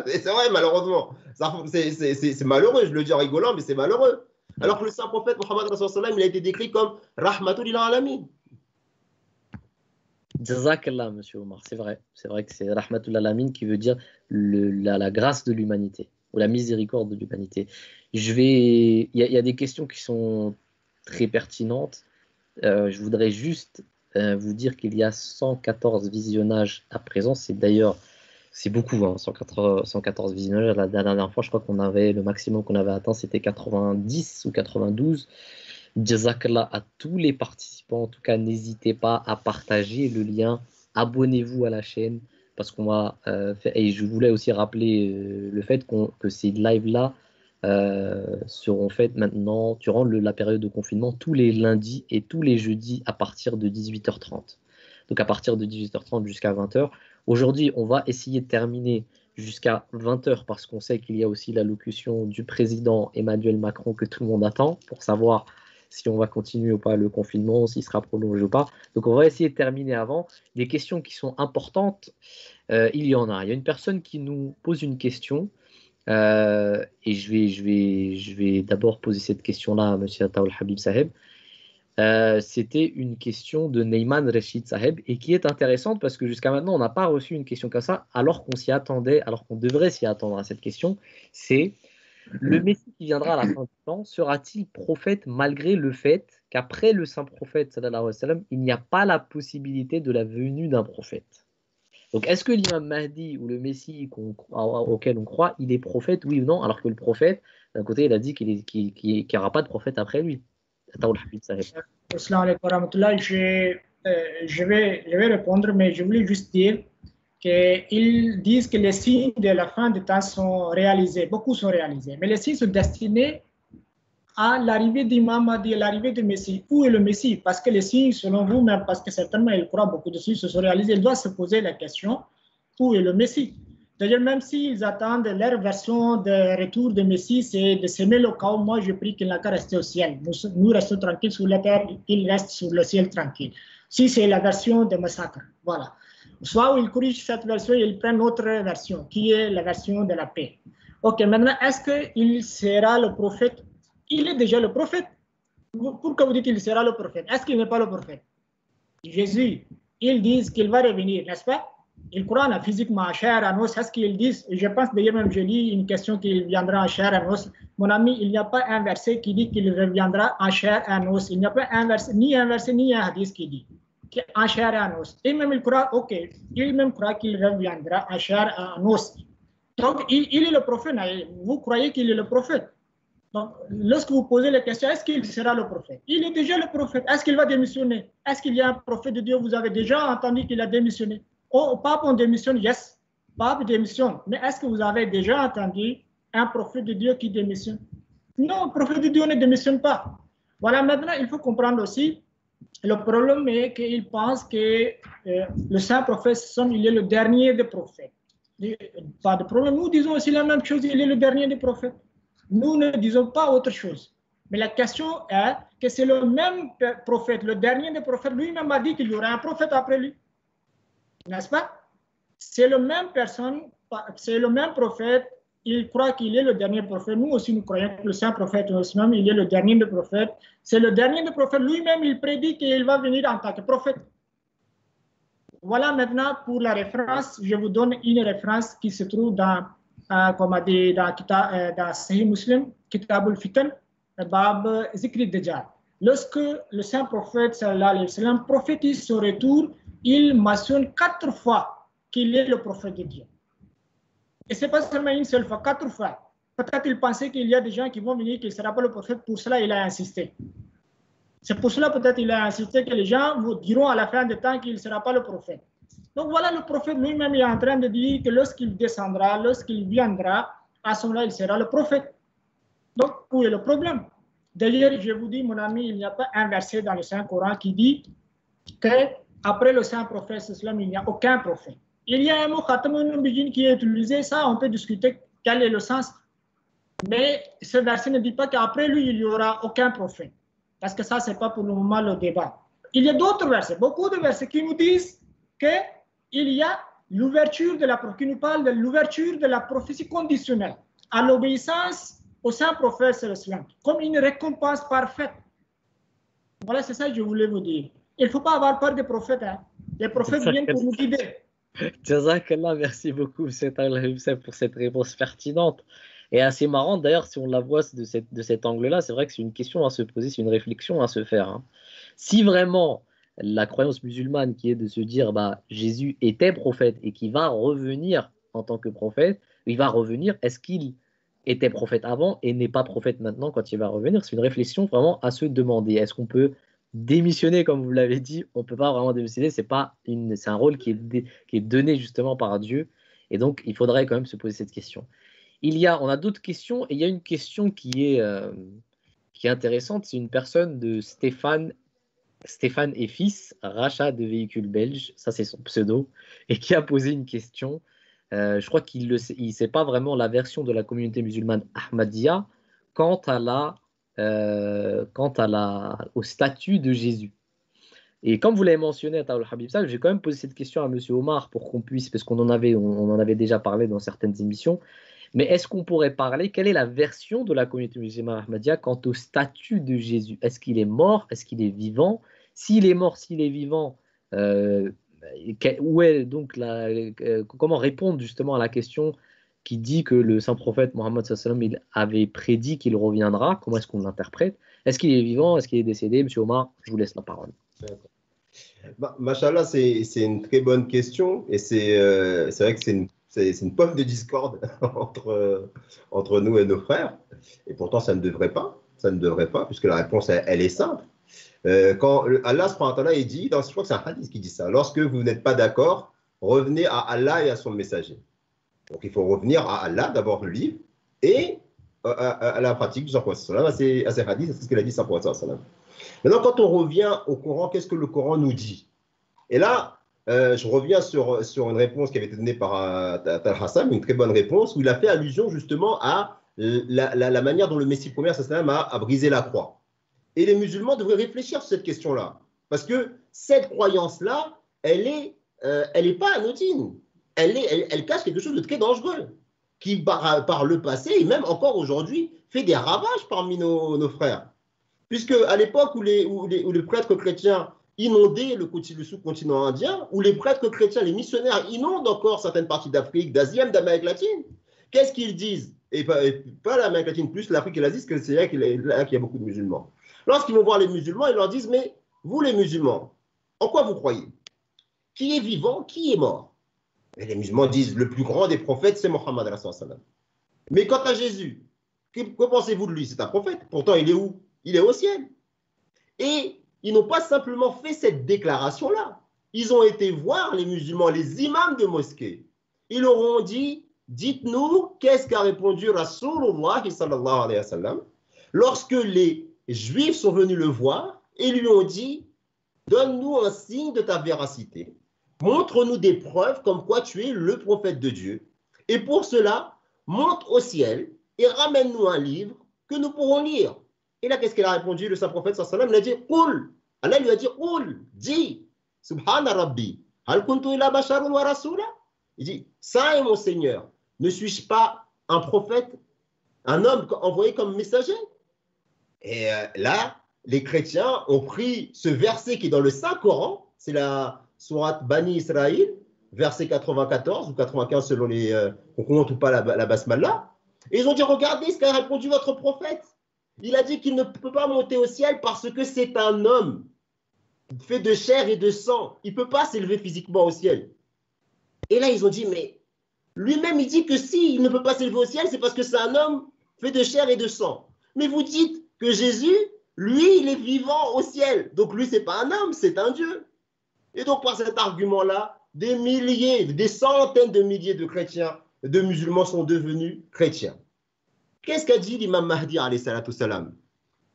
Et c'est vrai, malheureusement. C'est malheureux, je le dis en rigolant, mais c'est malheureux. Alors que le saint prophète Mohammed il a été décrit comme Rahmatul lil alamin. Jazakallah, monsieur Omar, c'est vrai que c'est Rahmatul Alamin qui veut dire la grâce de l'humanité ou la miséricorde de l'humanité. Il y a des questions qui sont très pertinentes. Je voudrais juste vous dire qu'il y a 114 visionnages à présent. C'est beaucoup, hein, 114 visionnages. La dernière fois, je crois qu'on avait le maximum qu'on avait atteint, c'était 90 ou 92. Jazakallah à tous les participants. En tout cas, n'hésitez pas à partager le lien. Abonnez-vous à la chaîne parce qu'on va faire. Et je voulais aussi rappeler le fait que ces lives-là seront faites maintenant durant la période de confinement tous les lundis et tous les jeudis à partir de 18h30. Donc à partir de 18h30 jusqu'à 20h. Aujourd'hui, on va essayer de terminer jusqu'à 20h parce qu'on sait qu'il y a aussi l'allocution du président Emmanuel Macron que tout le monde attend pour savoir si on va continuer ou pas le confinement, s'il sera prolongé ou pas. Donc on va essayer de terminer avant. Des questions qui sont importantes, il y en a. Il y a une personne qui nous pose une question et je vais d'abord poser cette question-là à M. Ataoul Habib Saheb. C'était une question de Neyman Rachid Saheb et qui est intéressante parce que jusqu'à maintenant on n'a pas reçu une question comme ça alors qu'on s'y attendait, alors qu'on devrait s'y attendre à cette question. C'est le Messie qui viendra à la fin du temps sera-t-il prophète malgré le fait qu'après le saint prophète sallallahu alayhi wa sallam, il n'y a pas la possibilité de la venue d'un prophète? Donc est-ce que l'imam Mahdi ou le Messie auquel on croit, il est prophète, oui ou non, alors que le prophète, d'un côté, il a dit qu'il n'y aura pas de prophète après lui? Assalamu alaikum wa rahmatullah. Je vais répondre, mais je voulais juste dire qu'ils disent que les signes de la fin des temps sont réalisés, beaucoup sont réalisés, mais les signes sont destinés à l'arrivée d'Imam Mahdi, à l'arrivée du Messie. Où est le Messie? Parce que les signes, selon vous, même parce que certainement ils croient beaucoup de signes se sont réalisés, ils doivent se poser la question, où est le Messie? D'ailleurs, même s'ils attendent leur version de retour de Messie, c'est de s'aimer le chaos. Moi, je prie qu'il n'a qu'à rester au ciel. Nous restons tranquilles sur la terre, il reste sur le ciel tranquille. Si c'est la version de massacre, voilà. Soit ils corrigent cette version et ils prennent notre version, qui est la version de la paix. Ok, maintenant, est-ce qu'il sera le prophète? Il est déjà le prophète. Pourquoi vous dites qu'il sera le prophète? Est-ce qu'il n'est pas le prophète? Jésus, ils disent qu'il va revenir, n'est-ce pas? Ils croient en physiquement, en chair, en os. Est-ce qu'ils disent? Je pense d'ailleurs même, je lis une question qu'il viendra en chair, en os. Mon ami, il n'y a pas un verset qui dit qu'il reviendra en chair, en os. Il n'y a pas un verset, ni un hadith qui dit en chair, en os. Et même ils croient, ok, ils même croient qu'il reviendra en chair, en os. Donc, il est le prophète. Vous croyez qu'il est le prophète? Donc, lorsque vous posez la question, est-ce qu'il sera le prophète? Il est déjà le prophète. Est-ce qu'il va démissionner? Est-ce qu'il y a un prophète de Dieu? Vous avez déjà entendu qu'il a démissionné? Oh, pape, on démissionne, yes. Pape démissionne. Mais est-ce que vous avez déjà entendu un prophète de Dieu qui démissionne? Non, le prophète de Dieu ne démissionne pas. Voilà, maintenant, il faut comprendre aussi, le problème est qu'il pense que le saint prophète, il est le dernier des prophètes. Pas de problème. Nous disons aussi la même chose, il est le dernier des prophètes. Nous ne disons pas autre chose. Mais la question est que c'est le même prophète, le dernier des prophètes, lui-même a dit qu'il y aura un prophète après lui. N'est-ce pas? C'est le même personne, c'est le même prophète, il croit qu'il est le dernier prophète. Nous aussi, nous croyons que le saint prophète, même, il est le dernier des prophètes. C'est le dernier des prophètes, lui-même, il prédit qu'il va venir en tant que prophète. Voilà maintenant pour la référence, je vous donne une référence qui se trouve dans dans Sahih Muslim, Kitab al-Fitan, Bab Zikri Dajjal. Lorsque le saint prophète sallallahu alayhi wa sallam prophétise son retour, il mentionne 4 fois qu'il est le prophète de Dieu. Et ce n'est pas seulement une seule fois, 4 fois. Peut-être qu'il pensait qu'il y a des gens qui vont venir, qu'il ne sera pas le prophète, pour cela il a insisté. C'est pour cela peut-être qu'il a insisté que les gens vous diront à la fin du temps qu'il ne sera pas le prophète. Donc voilà, le prophète lui-même est en train de dire que lorsqu'il descendra, lorsqu'il viendra, à ce moment-là, il sera le prophète. Donc, où est le problème? D'ailleurs, je vous dis, mon ami, il n'y a pas un verset dans le Saint-Coran qui dit qu'après le Saint-Prophète, il n'y a aucun prophète. Il y a un mot Khatamun Nabiyyin qui est utilisé, ça, on peut discuter quel est le sens. Mais ce verset ne dit pas qu'après lui, il n'y aura aucun prophète. Parce que ça, ce n'est pas pour le moment le débat. Il y a d'autres versets, beaucoup de versets qui nous disent qu'il y a l'ouverture de la prophétie, qui nous parle de l'ouverture de la prophétie conditionnelle à l'obéissance au Saint-Prophète, comme une récompense parfaite. Voilà, c'est ça que je voulais vous dire. Il ne faut pas avoir peur des prophètes. Hein. Les prophètes viennent pour nous guider. Jazakallah, merci beaucoup pour cette réponse pertinente et assez marrante. D'ailleurs, si on la voit de cet angle-là, c'est vrai que c'est une question à se poser, c'est une réflexion à se faire. Hein. Si vraiment la croyance musulmane qui est de se dire Jésus était prophète et qu'il va revenir en tant que prophète, il va revenir, est-ce qu'il était prophète avant et n'est pas prophète maintenant quand il va revenir? C'est une réflexion vraiment à se demander. Est-ce qu'on peut démissionner, comme vous l'avez dit? On ne peut pas vraiment démissionner, c'est un rôle qui est donné justement par Dieu, et donc il faudrait quand même se poser cette question. On a d'autres questions, et il y a une question qui est intéressante, c'est une personne de Stéphane et fils, rachat de véhicules belges, ça c'est son pseudo, et qui a posé une question. Je crois qu'il ne sait pas vraiment la version de la communauté musulmane Ahmadiyya quant au statut de Jésus. Et comme vous l'avez mentionné à Taoul Habib Sal, j'ai quand même posé cette question à M. Omar pour qu'on puisse, parce qu'on en avait déjà parlé dans certaines émissions, mais est-ce qu'on pourrait parler, quelle est la version de la communauté musulmane Ahmadiyya quant au statut de Jésus? Est-ce qu'il est mort? Est-ce qu'il est vivant? S'il est mort, s'il est vivant, où est donc comment répondre justement à la question qui dit que le saint prophète Mohammed sallam il avait prédit qu'il reviendra? Comment est-ce qu'on l'interprète? Est-ce qu'il est vivant? Est-ce qu'il est décédé? Monsieur Omar, je vous laisse la parole. Machallah, c'est une très bonne question, et c'est vrai que c'est une pomme de discorde entre nous et nos frères, et pourtant ça ne devrait pas, puisque la réponse elle est simple. Quand Allah subhanahu wa ta'ala dit, je crois que c'est un hadith qui dit ça, lorsque vous n'êtes pas d'accord, revenez à Allah et à son messager. Donc il faut revenir à Allah, d'abord le livre, et à la pratique du prophète sallallahu alayhi wa sallam, à ces hadiths, c'est ce qu'il a dit prophète sallallahu alayhi wa sallam. Maintenant, quand on revient au Coran, qu'est-ce que le Coran nous dit? Et là, je reviens sur une réponse qui avait été donnée par Tal Hassan, une très bonne réponse, où il a fait allusion justement à la manière dont le Messie premier a brisé la croix. Et les musulmans devraient réfléchir sur cette question-là. Parce que cette croyance-là, elle est pas anodine. Elle cache quelque chose de très dangereux, qui par le passé, et même encore aujourd'hui, fait des ravages parmi nos frères. Puisque à l'époque où les prêtres chrétiens inondaient le sous-continent indien, où les prêtres chrétiens, les missionnaires inondent encore certaines parties d'Afrique, d'Asie, même d'Amérique latine, qu'est-ce qu'ils disent? Et pas l'Amérique latine, plus l'Afrique et l'Asie, parce que c'est là qu'il y a beaucoup de musulmans. Lorsqu'ils vont voir les musulmans, ils leur disent, mais vous les musulmans, en quoi vous croyez? Qui est vivant, qui est mort? Et les musulmans disent, le plus grand des prophètes, c'est Mohammed. Mais quant à Jésus, Que pensez-vous de lui? C'est un prophète. Pourtant, il est où? Il est au ciel. Et ils n'ont pas simplement fait cette déclaration-là. Ils ont été voir les musulmans, les imams de mosquée. Ils leur ont dit, dites-nous, qu'est-ce qu'a répondu Rasulullah sallallahu alayhi wa sallam lorsque les Juifs sont venus le voir et lui ont dit, donne-nous un signe de ta véracité. Montre-nous des preuves comme quoi tu es le prophète de Dieu. Et pour cela, monte au ciel et ramène-nous un livre que nous pourrons lire. Et là, qu'est-ce qu'il a répondu, le saint prophète sallallahu alayhi wa sallam? Il a dit, Qul. Allah lui a dit, Qul, dis, Subhana Rabbi, hal kuntu ila basharun wa rasula. Il dit, Saint est mon Seigneur, ne suis-je pas un prophète, un homme envoyé comme messager? Et là, les chrétiens ont pris ce verset qui est dans le Saint-Coran, c'est la sourate Bani Israël, verset 94 ou 95 selon les... on compte ou pas la basmala. Et ils ont dit, regardez ce qu'a répondu votre prophète. Il a dit qu'il ne peut pas monter au ciel parce que c'est un homme fait de chair et de sang. Il ne peut pas s'élever physiquement au ciel. Et là, ils ont dit, mais lui-même, il dit que s'il ne peut pas s'élever au ciel, c'est parce que c'est un homme fait de chair et de sang. Mais vous dites que Jésus, lui, il est vivant au ciel. Donc lui, ce n'est pas un homme, c'est un Dieu. Et donc, par cet argument-là, des milliers, des centaines de milliers de chrétiens, de musulmans sont devenus chrétiens. Qu'est-ce qu'a dit l'imam Mahdi, alayhi salatu salam?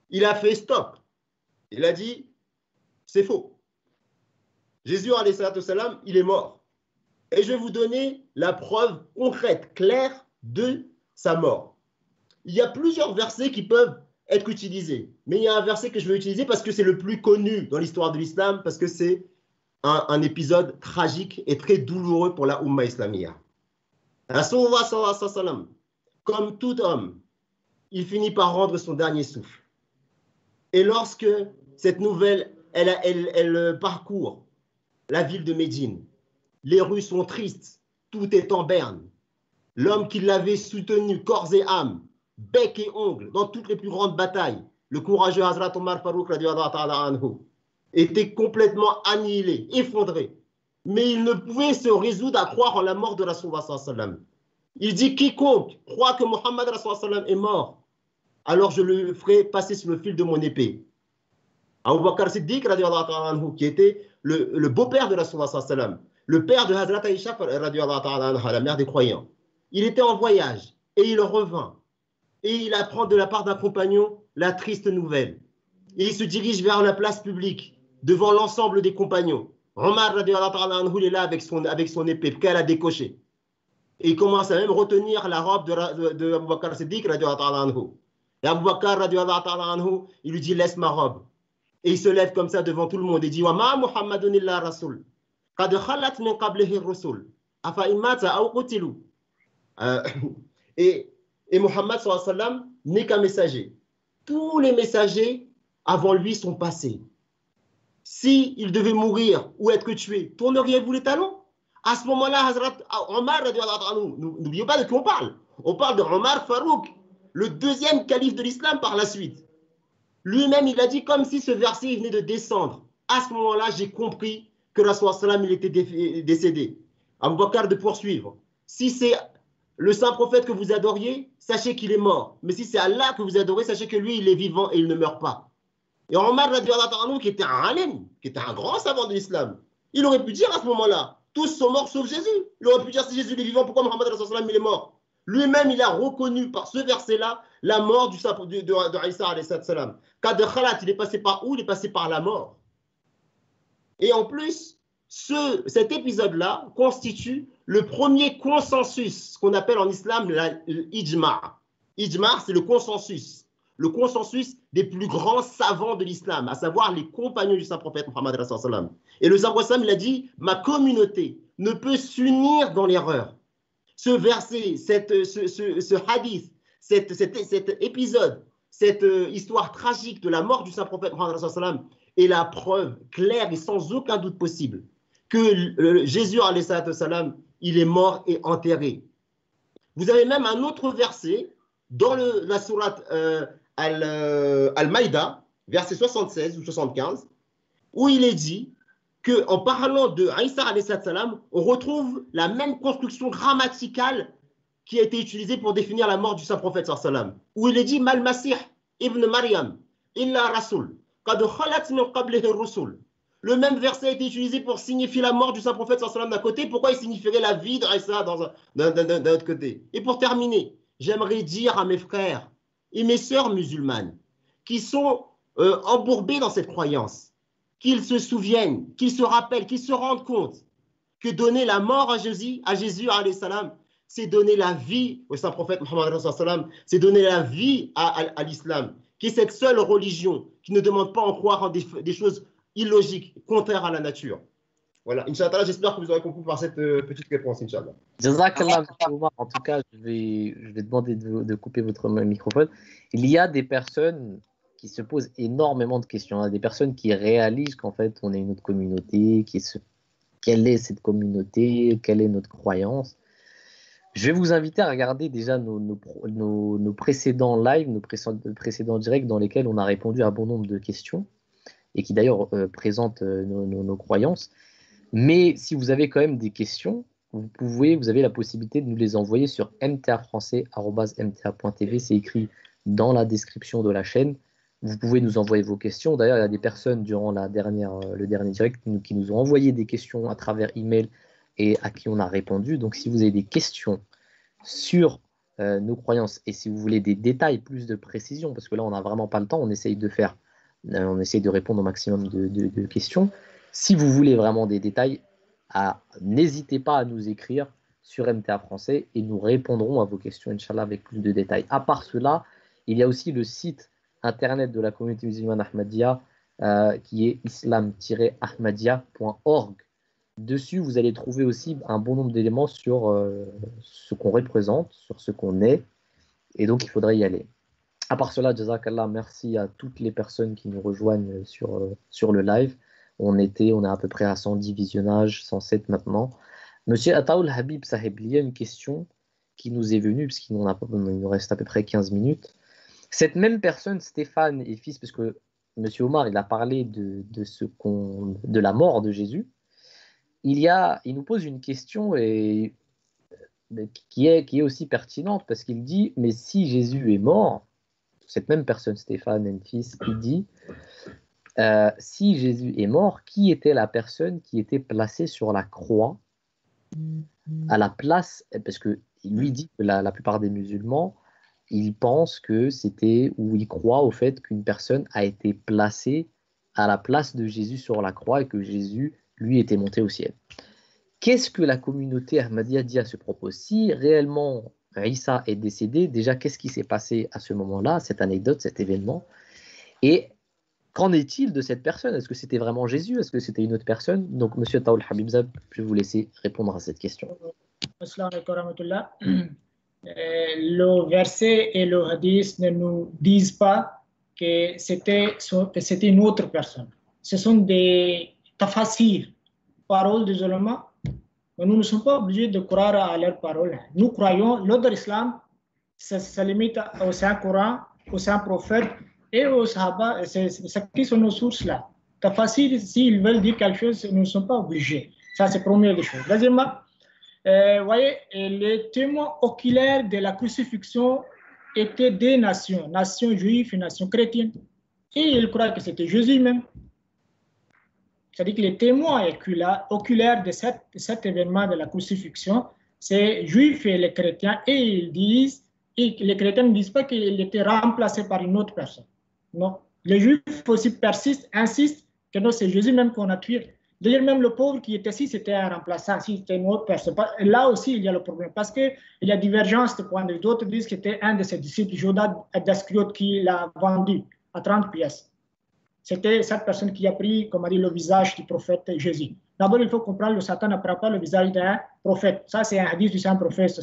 Il a fait stop. Il a dit, c'est faux. Jésus, alayhi salatu salam, il est mort. Et je vais vous donner la preuve concrète, claire de sa mort. Il y a plusieurs versets qui peuvent être utilisés. Mais il y a un verset que je vais utiliser parce que c'est le plus connu dans l'histoire de l'islam, parce que c'est un épisode tragique et très douloureux pour la Ummah islamiyya. Rasulullah sallallahu alayhi wa sallam, comme tout homme, il finit par rendre son dernier souffle. Et lorsque cette nouvelle, elle parcourt la ville de Médine, les rues sont tristes, tout est en berne. L'homme qui l'avait soutenu corps et âme, bec et ongles, dans toutes les plus grandes batailles, le courageux Hazrat Omar Farouk radiyallahu ta'ala anhu, était complètement annihilé, effondré. Mais il ne pouvait se résoudre à croire en la mort de Rasulullah sallallahu alayhi wa sallam. Il dit, quiconque croit que Muhammad sallallahu est mort, alors je le ferai passer sur le fil de mon épée. Abu Bakr Siddiq, qui était le beau-père de Rasulullah sallallahu, le père de Hazrat Aïcha, la mère des croyants. Il était en voyage et il revint. Et il apprend de la part d'un compagnon la triste nouvelle. Et il se dirige vers la place publique, devant l'ensemble des compagnons. Omar, il est là avec son épée, qu'elle a décoché. Et il commence à même retenir la robe de Abu Bakr Siddiq. Et Abu Bakr, il lui dit, laisse ma robe. Et il se lève comme ça devant tout le monde et dit, Wa ma Muhammadun illa rasul. Qad khalat min qablihi ar-rusul. Afa imata aw qutilu. Et Muhammad sallallahu alayhi wa sallam n'est qu'un messager. Tous les messagers avant lui sont passés. S'il devait mourir ou être tué, tourneriez-vous les talons? À ce moment-là, Hazrat Omar, n'oubliez pas de qui on parle. On parle de Omar Farouk, le deuxième calife de l'islam par la suite. Lui-même, il a dit comme si ce verset venait de descendre. À ce moment-là, j'ai compris que Rasulullah sallam, il était décédé. Abu Bakr de poursuivre. Si c'est le saint prophète que vous adoriez, sachez qu'il est mort. Mais si c'est Allah que vous adorez, sachez que lui, il est vivant et il ne meurt pas. Et Omar, qui était un alim, qui était un grand savant de l'islam, il aurait pu dire à ce moment-là, tous sont morts sauf Jésus. Il aurait pu dire si Jésus est vivant, pourquoi Mohammed il est mort? Lui-même, il a reconnu par ce verset-là la mort de Isa alayhi salam. Kad khalat, il est passé par où? Il est passé par la mort. Et en plus, cet épisode-là constitue le premier consensus, ce qu'on appelle en islam l'ijma'. Ijma', c'est le consensus des plus grands savants de l'islam, à savoir les compagnons du Saint-Prophète Mohammed. Et le Saint-Prophète, il a dit, ma communauté ne peut s'unir dans l'erreur. Ce verset, ce hadith, cet épisode, cette histoire tragique de la mort du Saint-Prophète Mohammed est la preuve claire et sans aucun doute possible que Jésus, alayhi salam, il est mort et enterré. Vous avez même un autre verset dans la sourate Al-Maïda, verset 76 ou 75, où il est dit qu'en parlant de Isa alayhi salam, on retrouve la même construction grammaticale qui a été utilisé pour définir la mort du saint prophète sallam, où il est dit Mal Masih ibn Maryam illa rasul qad khalat min qablihi ar-rusul. Le même verset a été utilisé pour signifier la mort du saint prophète sallam d'un côté. Pourquoi il signifierait la vie d'Isa d'un autre côté? Et pour terminer, j'aimerais dire à mes frères et mes sœurs musulmanes qui sont embourbés dans cette croyance, qu'ils se souviennent, qu'ils se rappellent, qu'ils se rendent compte que donner la mort à Jésus alayhi salam, c'est donner la vie au saint prophète Mohammed sallam, c'est donner la vie à l'islam, qui est cette seule religion qui ne demande pas en croire en des choses illogiques, contraires à la nature. Voilà, Inch'Allah, j'espère que vous aurez compris par cette petite réponse, Inch'Allah. Jazakallah, Omar. En tout cas, je vais demander de couper votre microphone. Il y a des personnes qui se posent énormément de questions. Il y a des personnes qui réalisent qu'en fait, on est une autre communauté, quelle est cette communauté, quelle est notre croyance. Je vais vous inviter à regarder déjà nos précédents lives, nos précédents directs dans lesquels on a répondu à un bon nombre de questions et qui d'ailleurs présentent nos croyances. Mais si vous avez quand même des questions, vous avez la possibilité de nous les envoyer sur mtafrançais@mta.tv. C'est écrit dans la description de la chaîne. Vous pouvez nous envoyer vos questions. D'ailleurs, il y a des personnes durant le dernier direct qui nous ont envoyé des questions à travers email et à qui on a répondu. Donc, si vous avez des questions sur nos croyances et si vous voulez des détails, plus de précision, parce que là, on n'a vraiment pas le temps, on essaye de répondre au maximum de questions. Si vous voulez vraiment des détails, n'hésitez pas à nous écrire sur MTA Français et nous répondrons à vos questions, Inch'Allah, avec plus de détails. À part cela, il y a aussi le site internet de la communauté musulmane Ahmadiyya qui est islam-ahmadiyya.org. Dessus, vous allez trouver aussi un bon nombre d'éléments sur ce qu'on représente, sur ce qu'on est, et donc il faudrait y aller. À part cela, Jazakallah, merci à toutes les personnes qui nous rejoignent sur le live. On est à peu près à 110 visionnages, 107 maintenant. Monsieur Ataoul Habib Saheb, il y a une question qui nous est venue, puisqu'il nous reste à peu près 15 minutes. Cette même personne, Stéphane et fils, parce que Monsieur Omar, il a parlé de la mort de Jésus. Il nous pose une question qui est aussi pertinente, parce qu'il dit, mais si Jésus est mort, cette même personne, Stéphane et fils, il dit, si Jésus est mort, qui était la personne qui était placée sur la croix à la place, parce que lui dit que la plupart des musulmans, ils pensent que c'était, ou ils croient au fait qu'une personne a été placée à la place de Jésus sur la croix et que Jésus, lui, était monté au ciel. Qu'est-ce que la communauté Ahmadiyya dit à ce propos? Si réellement Isa est décédé, déjà, qu'est-ce qui s'est passé à ce moment-là, cette anecdote, cet événement? Et qu'en est-il de cette personne? Est-ce que c'était vraiment Jésus? Est-ce que c'était une autre personne? Donc, Monsieur Taoul Habibzab, je vais vous laisser répondre à cette question. Assalamu alaikum wa rahmatullah. Le verset et le hadith ne nous disent pas que c'était une autre personne. Ce sont des tafasir, paroles des ulémas. Mais nous ne sommes pas obligés de croire à leurs paroles. Nous croyons, l'ordre islam, ça limite au Saint-Coran, au Saint-Prophète et aux Sahaba. C'est qui sont nos sources là. Tafasir, s'ils veulent dire quelque chose, nous ne sommes pas obligés. Ça, c'est la première des choses. Deuxièmement, voyez, les témoins oculaires de la crucifixion étaient des nations juives et nations chrétiennes. Et ils croient que c'était Jésus même. C'est-à-dire que les témoins oculaires de cet événement de la crucifixion, c'est juifs et les chrétiens, et les chrétiens ne disent pas qu'il était remplacé par une autre personne. Non. Les juifs aussi insistent que non, c'est Jésus même qu'on a tué. D'ailleurs, même le pauvre qui était ici, c'était un remplaçant, si c'était une autre personne. Là aussi, il y a le problème, parce qu'il y a divergence de points de vue. D'autres disent que c'était un de ses disciples, Judas d'Iscariote, qui l'a vendu à 30 pièces. C'était cette personne qui a pris, comme on dit, le visage du prophète Jésus. D'abord, il faut comprendre que le Satan ne prend pas le visage d'un prophète. Ça, c'est un hadith du Saint-Prophète.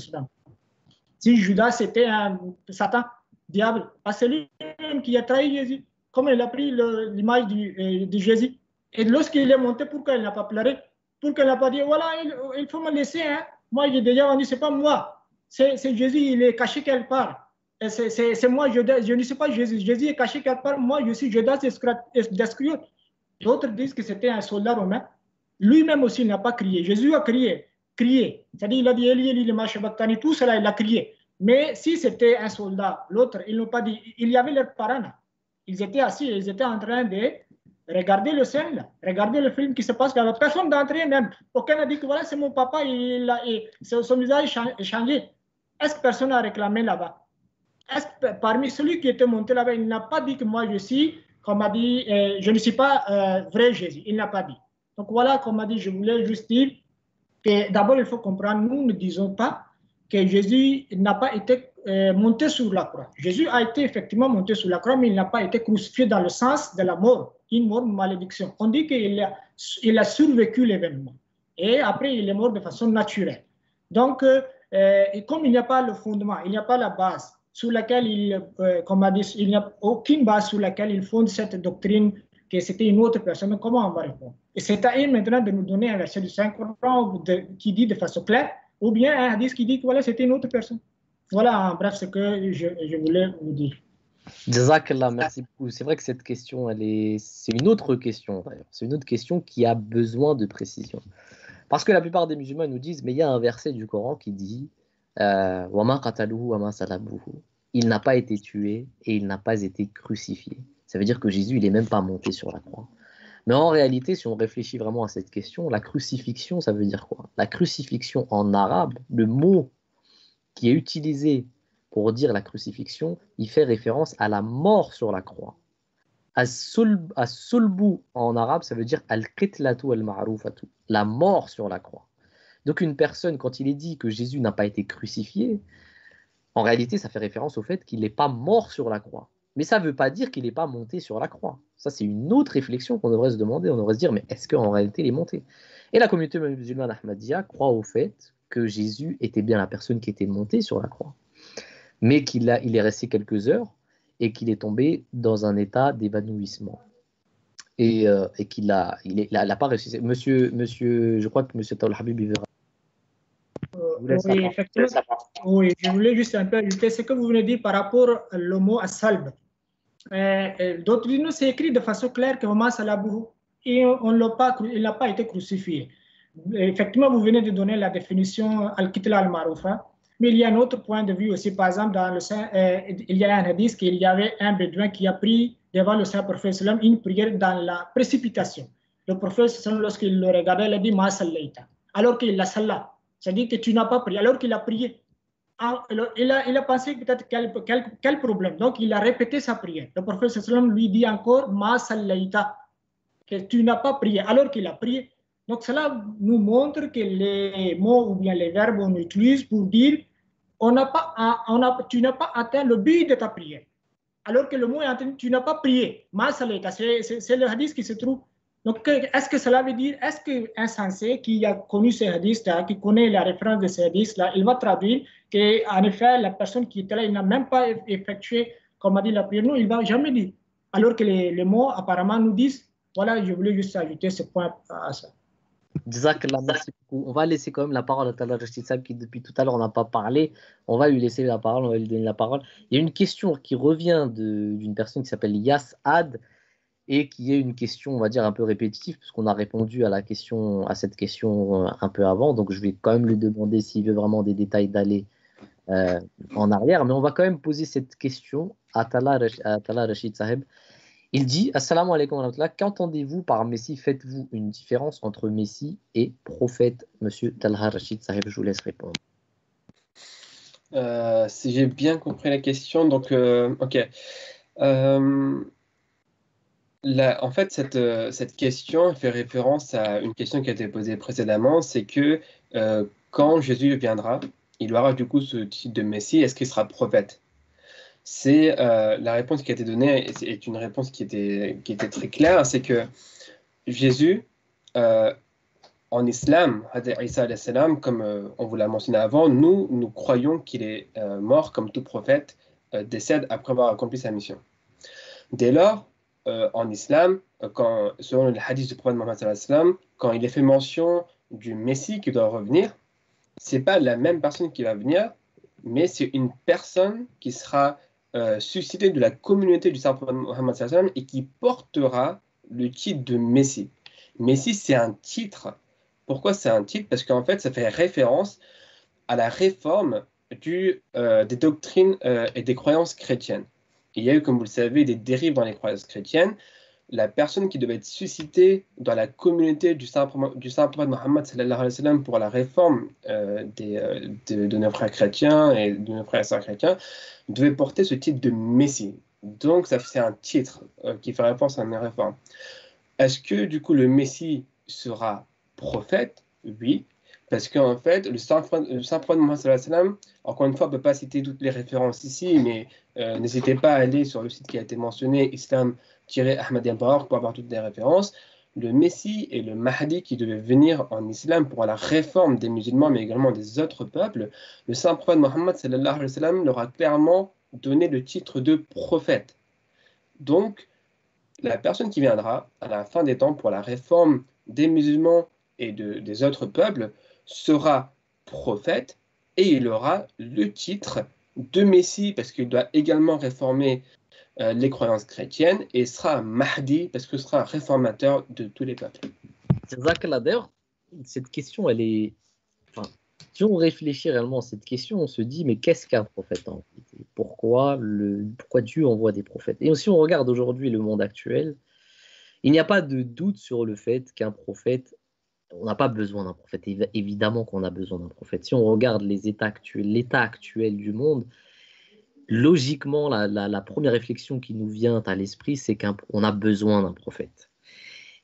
Si Judas, c'était un Satan, diable, c'est lui-même qui a trahi Jésus. Comment il a pris l'image de Jésus. Et lorsqu'il est monté, pourquoi il n'a pas pleuré? Pourquoi il n'a pas dit, voilà, il faut me laisser. Hein? Moi, j'ai déjà dit, ce n'est pas moi. C'est Jésus, il est caché quelque part. C'est moi, je ne sais pas Jésus. Jésus est caché quelque part. Moi, je suis Judas d'Iscariote. D'autres disent que c'était un soldat romain. Lui-même aussi n'a pas crié. Jésus a crié. crié. C'est-à-dire, il a dit Eli, Eli, lema sabachthani, tout cela, il a crié. Mais si c'était un soldat, l'autre, ils n'ont pas dit. Il y avait leurs parents là. Ils étaient assis, ils étaient en train de regarder le scène, là, regarder le film qui se passe. Personne d'entrée même. Aucun n'a dit que voilà, c'est mon papa, son visage est changé. Est-ce que personne n'a réclamé là-bas? Est-ce que parmi celui qui était monté là-bas, il n'a pas dit que moi je suis, comme a dit, je ne suis pas vrai Jésus. Il n'a pas dit. Donc voilà, comme a dit, je voulais juste dire que d'abord il faut comprendre, nous ne disons pas que Jésus n'a pas été monté sur la croix. Jésus a été effectivement monté sur la croix, mais il n'a pas été crucifié dans le sens de la mort, une mort de malédiction. On dit qu'il a survécu l'événement. Et après, il est mort de façon naturelle. Donc, et comme il n'y a pas le fondement, il n'y a pas la base sur laquelle comme a dit, il n'y a aucune base sur laquelle il fonde cette doctrine que c'était une autre personne, comment on va répondre? Et c'est à eux maintenant de nous donner un verset du Saint-Coran qui dit de façon claire, ou bien un hadith qui dit que voilà, c'était une autre personne. Voilà, en bref, ce que je voulais vous dire. Jazakallah, merci beaucoup. C'est vrai que cette question, c'est une autre question d'ailleurs. C'est une autre question qui a besoin de précision. Parce que la plupart des musulmans nous disent, mais il y a un verset du Coran qui dit Wama qataluhu wama salabuhu. Il n'a pas été tué et il n'a pas été crucifié. Ça veut dire que Jésus, il n'est même pas monté sur la croix. Mais en réalité, si on réfléchit vraiment à cette question, la crucifixion, ça veut dire quoi? La crucifixion en arabe, le mot qui est utilisé pour dire la crucifixion, il fait référence à la mort sur la croix. As-sulbu en arabe, ça veut dire al-qitlatu al-ma'rufatu, la mort sur la croix. Donc une personne, quand il est dit que Jésus n'a pas été crucifié, en réalité, ça fait référence au fait qu'il n'est pas mort sur la croix. Mais ça ne veut pas dire qu'il n'est pas monté sur la croix. Ça, c'est une autre réflexion qu'on devrait se demander. On devrait se dire, mais est-ce qu'en réalité, il est monté? Et la communauté musulmane Ahmadiyya croit au fait que Jésus était bien la personne qui était montée sur la croix. Mais il est resté quelques heures et qu'il est tombé dans un état d'évanouissement. Et qu'il n'a pas réussi. Monsieur, je crois que monsieur Taoul Habib, il verra. Oui, effectivement. Oui, je voulais juste un peu ajouter ce que vous venez de dire par rapport au mot as-salb. D'autres disent, c'est écrit de façon claire que Wama salabuhu, et il n'a pas été crucifié. Effectivement, vous venez de donner la définition al-kitla al-maroufa, mais il y a un autre point de vue aussi. Par exemple, dans le Saint, il y a un hadith qu'il y avait un bédouin qui a pris devant le Saint-Prophète une prière dans la précipitation. Le prophète, lorsqu'il le regardait, il a dit Ma sallaita, alors qu'il l'a salla. C'est-à-dire que tu n'as pas prié, alors qu'il a prié. Il a pensé peut-être quel problème. Donc, il a répété sa prière. Le prophète lui dit encore Ma sallaita, que tu n'as pas prié, alors qu'il a prié. Donc, cela nous montre que les mots ou bien les verbes qu'on utilise pour dire tu n'as pas atteint le but de ta prière. Alors que le mot est atteint, tu n'as pas prié. Ma sallaita, c'est le hadith qui se trouve. Donc, est-ce que cela veut dire, est-ce qu'un sensé qui a connu ces hadiths-là, qui connaît la référence de ces hadiths-là, il va traduire qu'en effet, la personne qui était là, il n'a même pas effectué, comme a dit la prière, non, il ne va jamais dire. Alors que les mots, apparemment, nous disent, voilà, je voulais juste ajouter ce point à ça. Jazakallah, merci beaucoup. On va laisser quand même la parole à Talal Rachid Saab qui depuis tout à l'heure n'a pas parlé. On va lui laisser la parole, on va lui donner la parole. Il y a une question qui revient d'une personne qui s'appelle Yas Ad et qui est une question, on va dire, un peu répétitive puisqu'on a répondu à cette question un peu avant. Donc je vais quand même lui demander s'il veut vraiment des détails d'aller en arrière. Mais on va quand même poser cette question à Talal Rachid Saab. Il dit Assalamu alaikum wa rahmatullah, qu'entendez-vous par Messie? Faites-vous une différence entre Messie et prophète? Monsieur Talha Rachid Sahib, je vous laisse répondre. Si j'ai bien compris la question, donc, ok. En fait, cette question fait référence à une question qui a été posée précédemment, c'est que quand Jésus viendra, il aura du coup ce titre de Messie, est-ce qu'il sera prophète? C'est la réponse qui a été donnée est une réponse qui était très claire, c'est que Jésus, en islam, Isa alayhi salam, comme on vous l'a mentionné avant, nous croyons qu'il est mort comme tout prophète décède après avoir accompli sa mission. Dès lors, en islam, selon le hadith du prophète Mohammed sallallahu alayhi wa sallam, quand il est fait mention du Messie qui doit revenir, c'est pas la même personne qui va venir, mais c'est une personne qui sera suscité de la communauté du Saint-Prophète Mohammed sallallahu alayhi wa sallam et qui portera le titre de Messie. Messie, c'est un titre Pourquoi c'est un titre? Parce qu'en fait, ça fait référence à la réforme des doctrines et des croyances chrétiennes. Il y a eu, comme vous le savez, des dérives dans les croyances chrétiennes. La personne qui devait être suscitée dans la communauté du Saint-Prophète Mohammed sallallahu alayhi wa sallam pour la réforme de nos frères chrétiens et de nos frères et sœurs chrétiens devait porter ce titre de Messie. Donc, c'est un titre qui fait référence à une réforme. Est-ce que, du coup, le Messie sera prophète? Oui. Parce qu'en fait, le Saint-Prophète Mohammed sallallahu alayhi wa sallam, encore une fois, on ne peut pas citer toutes les références ici, mais n'hésitez pas à aller sur le site qui a été mentionné, islam-ahmadiyya.org, pour avoir toutes les références. Le Messie et le Mahdi qui devaient venir en islam pour la réforme des musulmans, mais également des autres peuples, le Saint-Prophète Mohammed sallallahu alayhi wa sallam leur a clairement donné le titre de prophète. Donc, la personne qui viendra à la fin des temps pour la réforme des musulmans et des autres peuples sera prophète et il aura le titre de Messie parce qu'il doit également réformer les croyances chrétiennes et sera Mahdi parce que sera un réformateur de tous les peuples. D'ailleurs, cette question, elle est... Enfin, si on réfléchit réellement à cette question, on se dit, mais qu'est-ce qu'un prophète en réalité? Pourquoi Dieu envoie des prophètes? Et si on regarde aujourd'hui le monde actuel, il n'y a pas de doute sur le fait qu'un prophète, on n'a pas besoin d'un prophète. Évidemment qu'on a besoin d'un prophète. Si on regarde l'état actuel du monde, logiquement, la première réflexion qui nous vient à l'esprit, c'est qu'on a besoin d'un prophète.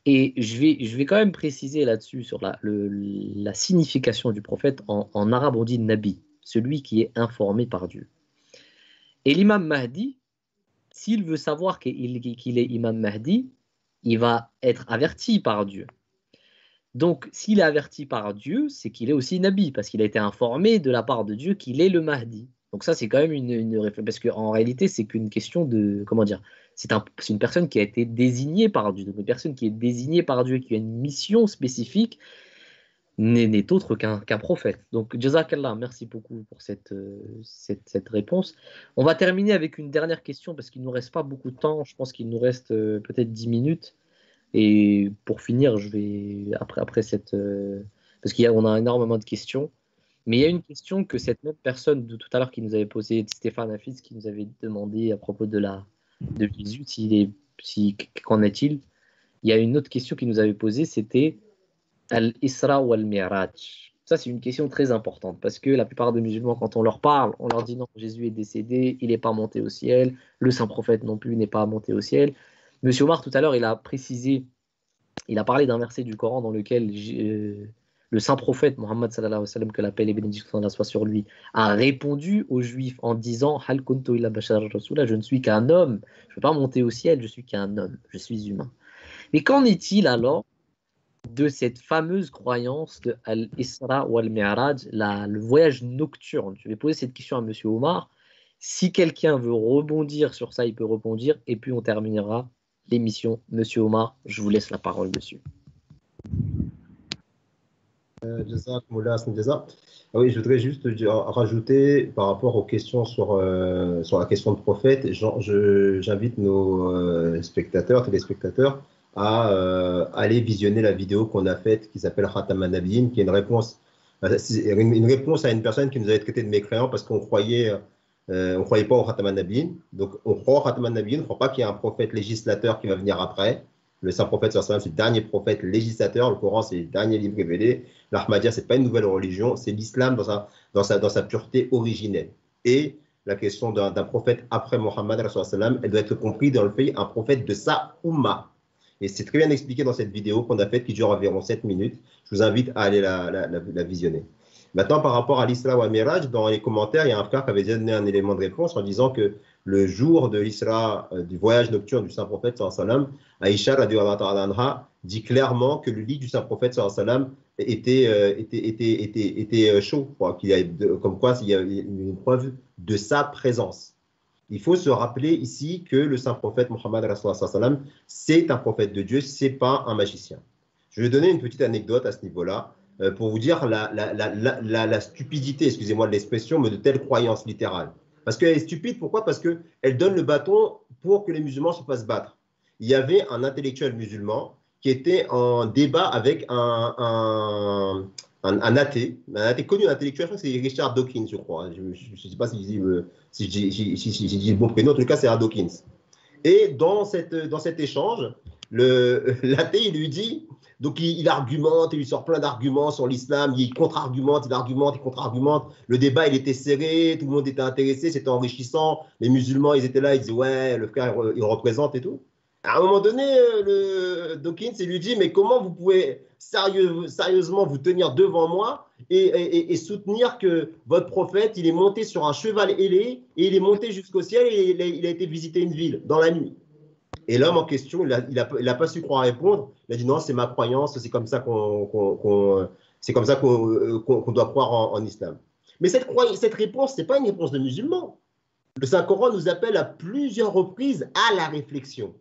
Et je vais quand même préciser là-dessus sur la signification du prophète. En arabe, on dit Nabi, celui qui est informé par Dieu. Et l'imam Mahdi, s'il veut savoir qu'il est imam Mahdi, il va être averti par Dieu. Donc, s'il est averti par Dieu, c'est qu'il est aussi Nabi, parce qu'il a été informé de la part de Dieu qu'il est le Mahdi. Donc ça, c'est quand même une réflexion, parce qu'en réalité, c'est qu'une question de, comment dire, c'est une personne qui a été désignée par Dieu. Donc une personne qui est désignée par Dieu, qui a une mission spécifique, n'est autre qu'un prophète. Donc, Jazakallah, merci beaucoup pour cette réponse. On va terminer avec une dernière question, parce qu'il ne nous reste pas beaucoup de temps. Je pense qu'il nous reste peut-être 10 minutes. Et pour finir, je vais, après cette... parce qu'on a énormément de questions. Mais il y a une question que cette même personne de tout à l'heure qui nous avait posée, Stéphane Hafiz, qui nous avait demandé à propos de Jésus, qu'en est-il? Il y a une autre question qui nous avait posée, c'était Al-Isra ou Al-Mi'raj. Ça, c'est une question très importante parce que la plupart des musulmans, quand on leur parle, on leur dit non, Jésus est décédé, il n'est pas monté au ciel, le saint prophète non plus n'est pas monté au ciel. Monsieur Omar, tout à l'heure, il a précisé, il a parlé d'un verset du Coran dans lequel le saint prophète Mohammed sallallahu alayhi wa sallam, que la paix et les bénédictions d'Allah soient sur lui, a répondu aux Juifs en disant Hal kuntu illa bashar rasula, je ne suis qu'un homme, je ne peux pas monter au ciel, je suis qu'un homme, je suis humain. Mais qu'en est-il alors de cette fameuse croyance de Al-Isra ou Al-Mi'raj, le voyage nocturne? Je vais poser cette question à monsieur Omar. Si quelqu'un veut rebondir sur ça, il peut rebondir, et puis on terminera l'émission. Monsieur Omar, je vous laisse la parole dessus. Oui, je voudrais juste rajouter par rapport aux questions sur la question de prophète. J'invite nos téléspectateurs, à aller visionner la vidéo qu'on a faite qui s'appelle Khatam an-Nabiyyin, qui est une réponse à une personne qui nous avait traité de mécréants parce qu'on croyait pas au Khatam an-Nabiyyin. Donc on croit au Khatam an-Nabiyyin, on ne croit pas qu'il y a un prophète législateur qui va venir après. Le saint prophète, c'est le dernier prophète législateur. Le Coran, c'est le dernier livre révélé. L'Ahmadiyya, ce n'est pas une nouvelle religion, c'est l'islam dans sa pureté originelle. Et la question d'un prophète après Mohammed, elle doit être comprise dans le fait un prophète de sa Ummah. Et c'est très bien expliqué dans cette vidéo qu'on a faite qui dure environ 7 minutes. Je vous invite à aller la visionner. Maintenant, par rapport à l'Isra ou à Miraj, dans les commentaires, il y a un frère qui avait donné un élément de réponse en disant que le jour de l'Isra, du voyage nocturne du Saint-Prophète, Aïcha dit clairement que le lit du Saint-Prophète était chaud, comme quoi il y a une preuve de sa présence. Il faut se rappeler ici que le Saint-Prophète Mohammed, c'est un prophète de Dieu, ce n'est pas un magicien. Je vais donner une petite anecdote à ce niveau-là pour vous dire la stupidité, excusez-moi de l'expression, mais de telles croyances littérales. Parce qu'elle est stupide, pourquoi? Parce qu'elle donne le bâton pour que les musulmans se fassent battre. Il y avait un intellectuel musulman qui était en débat avec un athée connu, un intellectuel, je crois que c'est Richard Dawkins, je crois. Je ne sais pas si je dis le bon prénom, en tout cas, c'est Dawkins. Et dans cet échange, l'athée, il lui dit, donc il argumente, il lui sort plein d'arguments sur l'islam, il contre-argumente, il contre-argumente. Le débat, il était serré, tout le monde était intéressé, c'était enrichissant. Les musulmans, ils étaient là, ils disaient, ouais, le frère, il représente et tout. À un moment donné, Dawkins, il lui dit, mais comment vous pouvez sérieusement vous tenir devant moi et soutenir que votre prophète, il est monté sur un cheval ailé et il est monté jusqu'au ciel et il a été visiter une ville dans la nuit. Et l'homme en question, il a pas su quoi répondre. Il a dit non, c'est ma croyance, c'est comme ça qu'on doit croire en islam. Mais cette réponse, ce n'est pas une réponse de musulman. Le Saint-Coran nous appelle à plusieurs reprises à la réflexion.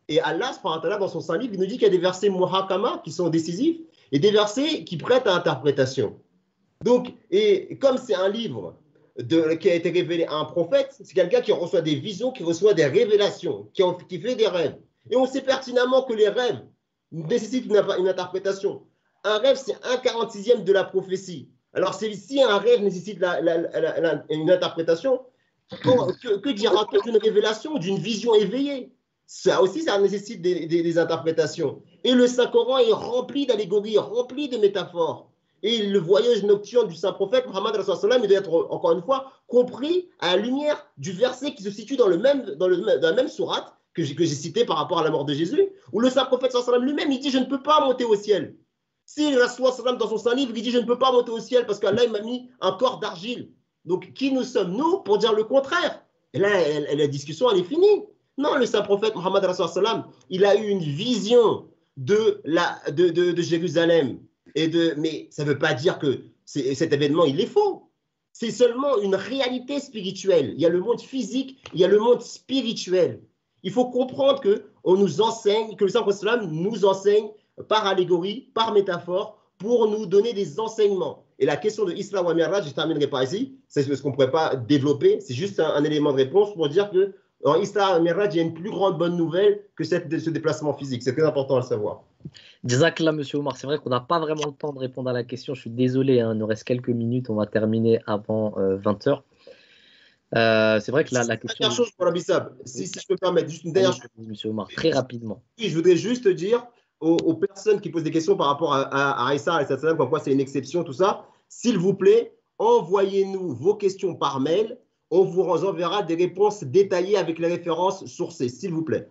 Et Allah, dans son Saint-Livre, il nous dit qu'il y a des versets muhakama qui sont décisifs et des versets qui prêtent à interprétation. Donc, et comme c'est un livre qui a été révélé à un prophète, c'est quelqu'un qui reçoit des visions, qui reçoit des révélations, qui fait des rêves. Et on sait pertinemment que les rêves nécessitent une interprétation. Un rêve, c'est 1/46e de la prophétie. Alors, si un rêve nécessite une interprétation, que dira-t-on d'une révélation, d'une vision éveillée? Ça aussi, ça nécessite des interprétations. Et le Saint-Coran est rempli d'allégories, rempli de métaphores. Et le voyage nocturne du Saint-Prophète, Muhammad, il doit être, encore une fois, compris à la lumière du verset qui se situe dans la même sourate que j'ai cité par rapport à la mort de Jésus, où le Saint-Prophète lui-même, il dit « Je ne peux pas monter au ciel ». Si Rasul dans son Saint-Livre, il dit « Je ne peux pas monter au ciel parce qu'Allah m'a mis un corps d'argile ». Donc, qui nous sommes, nous, pour dire le contraire? Et là, la discussion, elle est finie. Non, le Saint-Prophète Muhammad, il a eu une vision de Jérusalem. Mais ça ne veut pas dire que cet événement, il est faux. C'est seulement une réalité spirituelle. Il y a le monde physique, il y a le monde spirituel. Il faut comprendre qu'on nous enseigne, que le Saint-Prophète nous enseigne par allégorie, par métaphore, pour nous donner des enseignements. Et la question de Isra wa Mi'raj, je ne terminerai pas ici, c'est ce qu'on ne pourrait pas développer, c'est juste un élément de réponse pour dire que en Isra wa Mi'raj, il y a une plus grande bonne nouvelle que ce déplacement physique. C'est très important à le savoir. Jazakallah, monsieur Omar. C'est vrai qu'on n'a pas vraiment le temps de répondre à la question. Je suis désolé, il nous reste quelques minutes. On va terminer avant 20h. C'est vrai que la question. Dernière chose pour l'Abissab, si je peux me permettre, juste une dernière chose. Monsieur Omar, très rapidement. Oui, je voudrais juste dire aux personnes qui posent des questions par rapport à Issa, comme quoi c'est une exception, tout ça, s'il vous plaît, envoyez-nous vos questions par mail. On vous enverra des réponses détaillées avec les références sourcées, s'il vous plaît.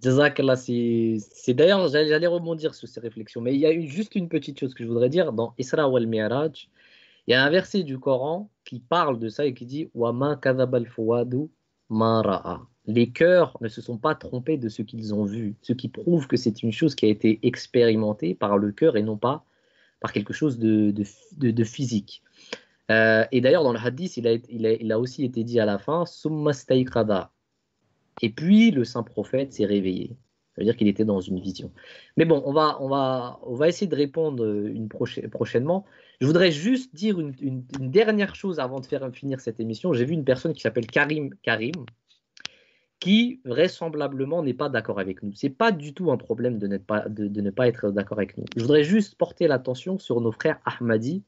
Jazakallah, c'est d'ailleurs, j'allais rebondir sur ces réflexions, mais il y a juste une petite chose que je voudrais dire. Dans Isra wal Mi'raj, il y a un verset du Coran qui parle de ça et qui dit wa ma kadhaba al-fuadu ma ra'a. Les cœurs ne se sont pas trompés de ce qu'ils ont vu, ce qui prouve que c'est une chose qui a été expérimentée par le cœur et non pas par quelque chose de physique. Et d'ailleurs, dans le hadith, il a aussi été dit à la fin summa stayqada. Et puis le saint prophète s'est réveillé. Ça veut dire qu'il était dans une vision. Mais bon, on va essayer de répondre prochainement. Je voudrais juste dire une dernière chose avant de finir cette émission. J'ai vu une personne qui s'appelle Karim, qui vraisemblablement n'est pas d'accord avec nous. Ce n'est pas du tout un problème de ne pas être d'accord avec nous. Je voudrais juste porter l'attention sur nos frères Ahmadis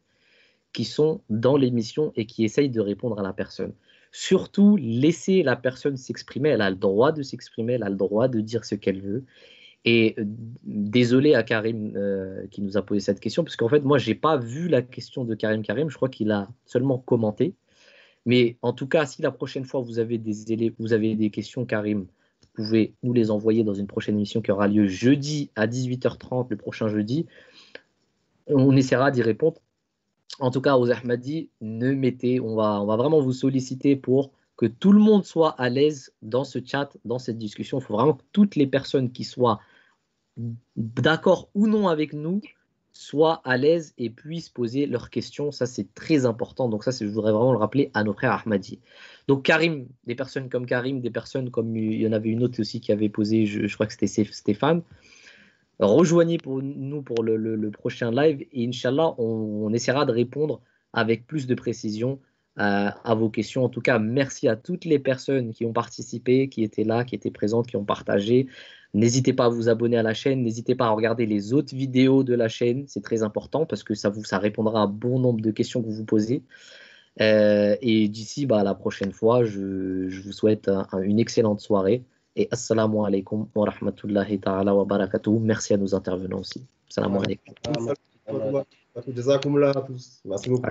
qui sont dans l'émission et qui essayent de répondre à la personne. Surtout, laissez la personne s'exprimer. Elle a le droit de s'exprimer, elle a le droit de dire ce qu'elle veut. Et désolé à Karim qui nous a posé cette question, parce qu'en fait, moi, je n'ai pas vu la question de Karim. Je crois qu'il a seulement commenté. Mais en tout cas, si la prochaine fois vous avez des questions, Karim, vous pouvez nous les envoyer dans une prochaine émission qui aura lieu jeudi à 18h30, le prochain jeudi. On essaiera d'y répondre. En tout cas, aux Ahmadis, on va vraiment vous solliciter pour que tout le monde soit à l'aise dans ce chat, dans cette discussion. Il faut vraiment que toutes les personnes qui soient d'accord ou non avec nous soient à l'aise et puissent poser leurs questions. Ça, c'est très important. Donc ça, je voudrais vraiment le rappeler à nos frères Ahmadis. Donc Karim, des personnes comme Karim, des personnes comme il y en avait une autre aussi qui avait posé, je crois que c'était Stéphane. Rejoignez nous pour le prochain live et Inch'Allah, on essaiera de répondre avec plus de précision à vos questions. En tout cas, merci à toutes les personnes qui ont participé, qui étaient là, qui étaient présentes, qui ont partagé. N'hésitez pas à vous abonner à la chaîne, n'hésitez pas à regarder les autres vidéos de la chaîne, c'est très important parce que ça répondra à bon nombre de questions que vous vous posez. Et d'ici à la prochaine fois, je vous souhaite une excellente soirée. Et assalamu alaikum wa rahmatullahi ta'ala wa barakatuh. Merci à nos intervenants aussi. Assalamu alaikum. Jazakumullah à tous. Merci beaucoup.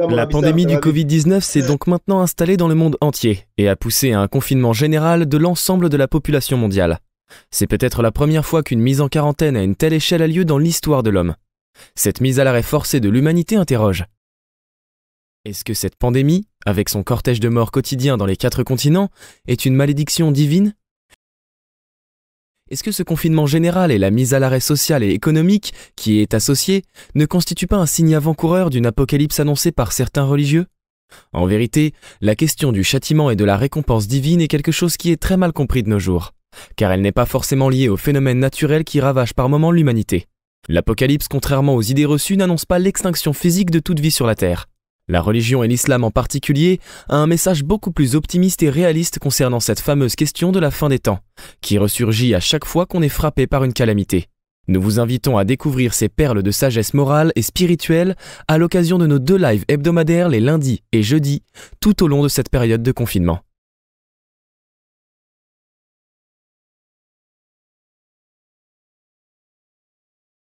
La pandémie du Covid-19 s'est donc maintenant installée dans le monde entier et a poussé à un confinement général de l'ensemble de la population mondiale. C'est peut-être la première fois qu'une mise en quarantaine à une telle échelle a lieu dans l'histoire de l'homme. Cette mise à l'arrêt forcée de l'humanité interroge. Est-ce que cette pandémie, avec son cortège de morts quotidien dans les 4 continents, est une malédiction divine ? Est-ce que ce confinement général et la mise à l'arrêt social et économique qui y est associé ne constituent pas un signe avant-coureur d'une apocalypse annoncée par certains religieux ? En vérité, la question du châtiment et de la récompense divine est quelque chose qui est très mal compris de nos jours, car elle n'est pas forcément liée aux phénomènes naturels qui ravagent par moments l'humanité. L'apocalypse, contrairement aux idées reçues, n'annonce pas l'extinction physique de toute vie sur la Terre. La religion et l'islam en particulier a un message beaucoup plus optimiste et réaliste concernant cette fameuse question de la fin des temps, qui ressurgit à chaque fois qu'on est frappé par une calamité. Nous vous invitons à découvrir ces perles de sagesse morale et spirituelle à l'occasion de nos 2 lives hebdomadaires les lundis et jeudis, tout au long de cette période de confinement.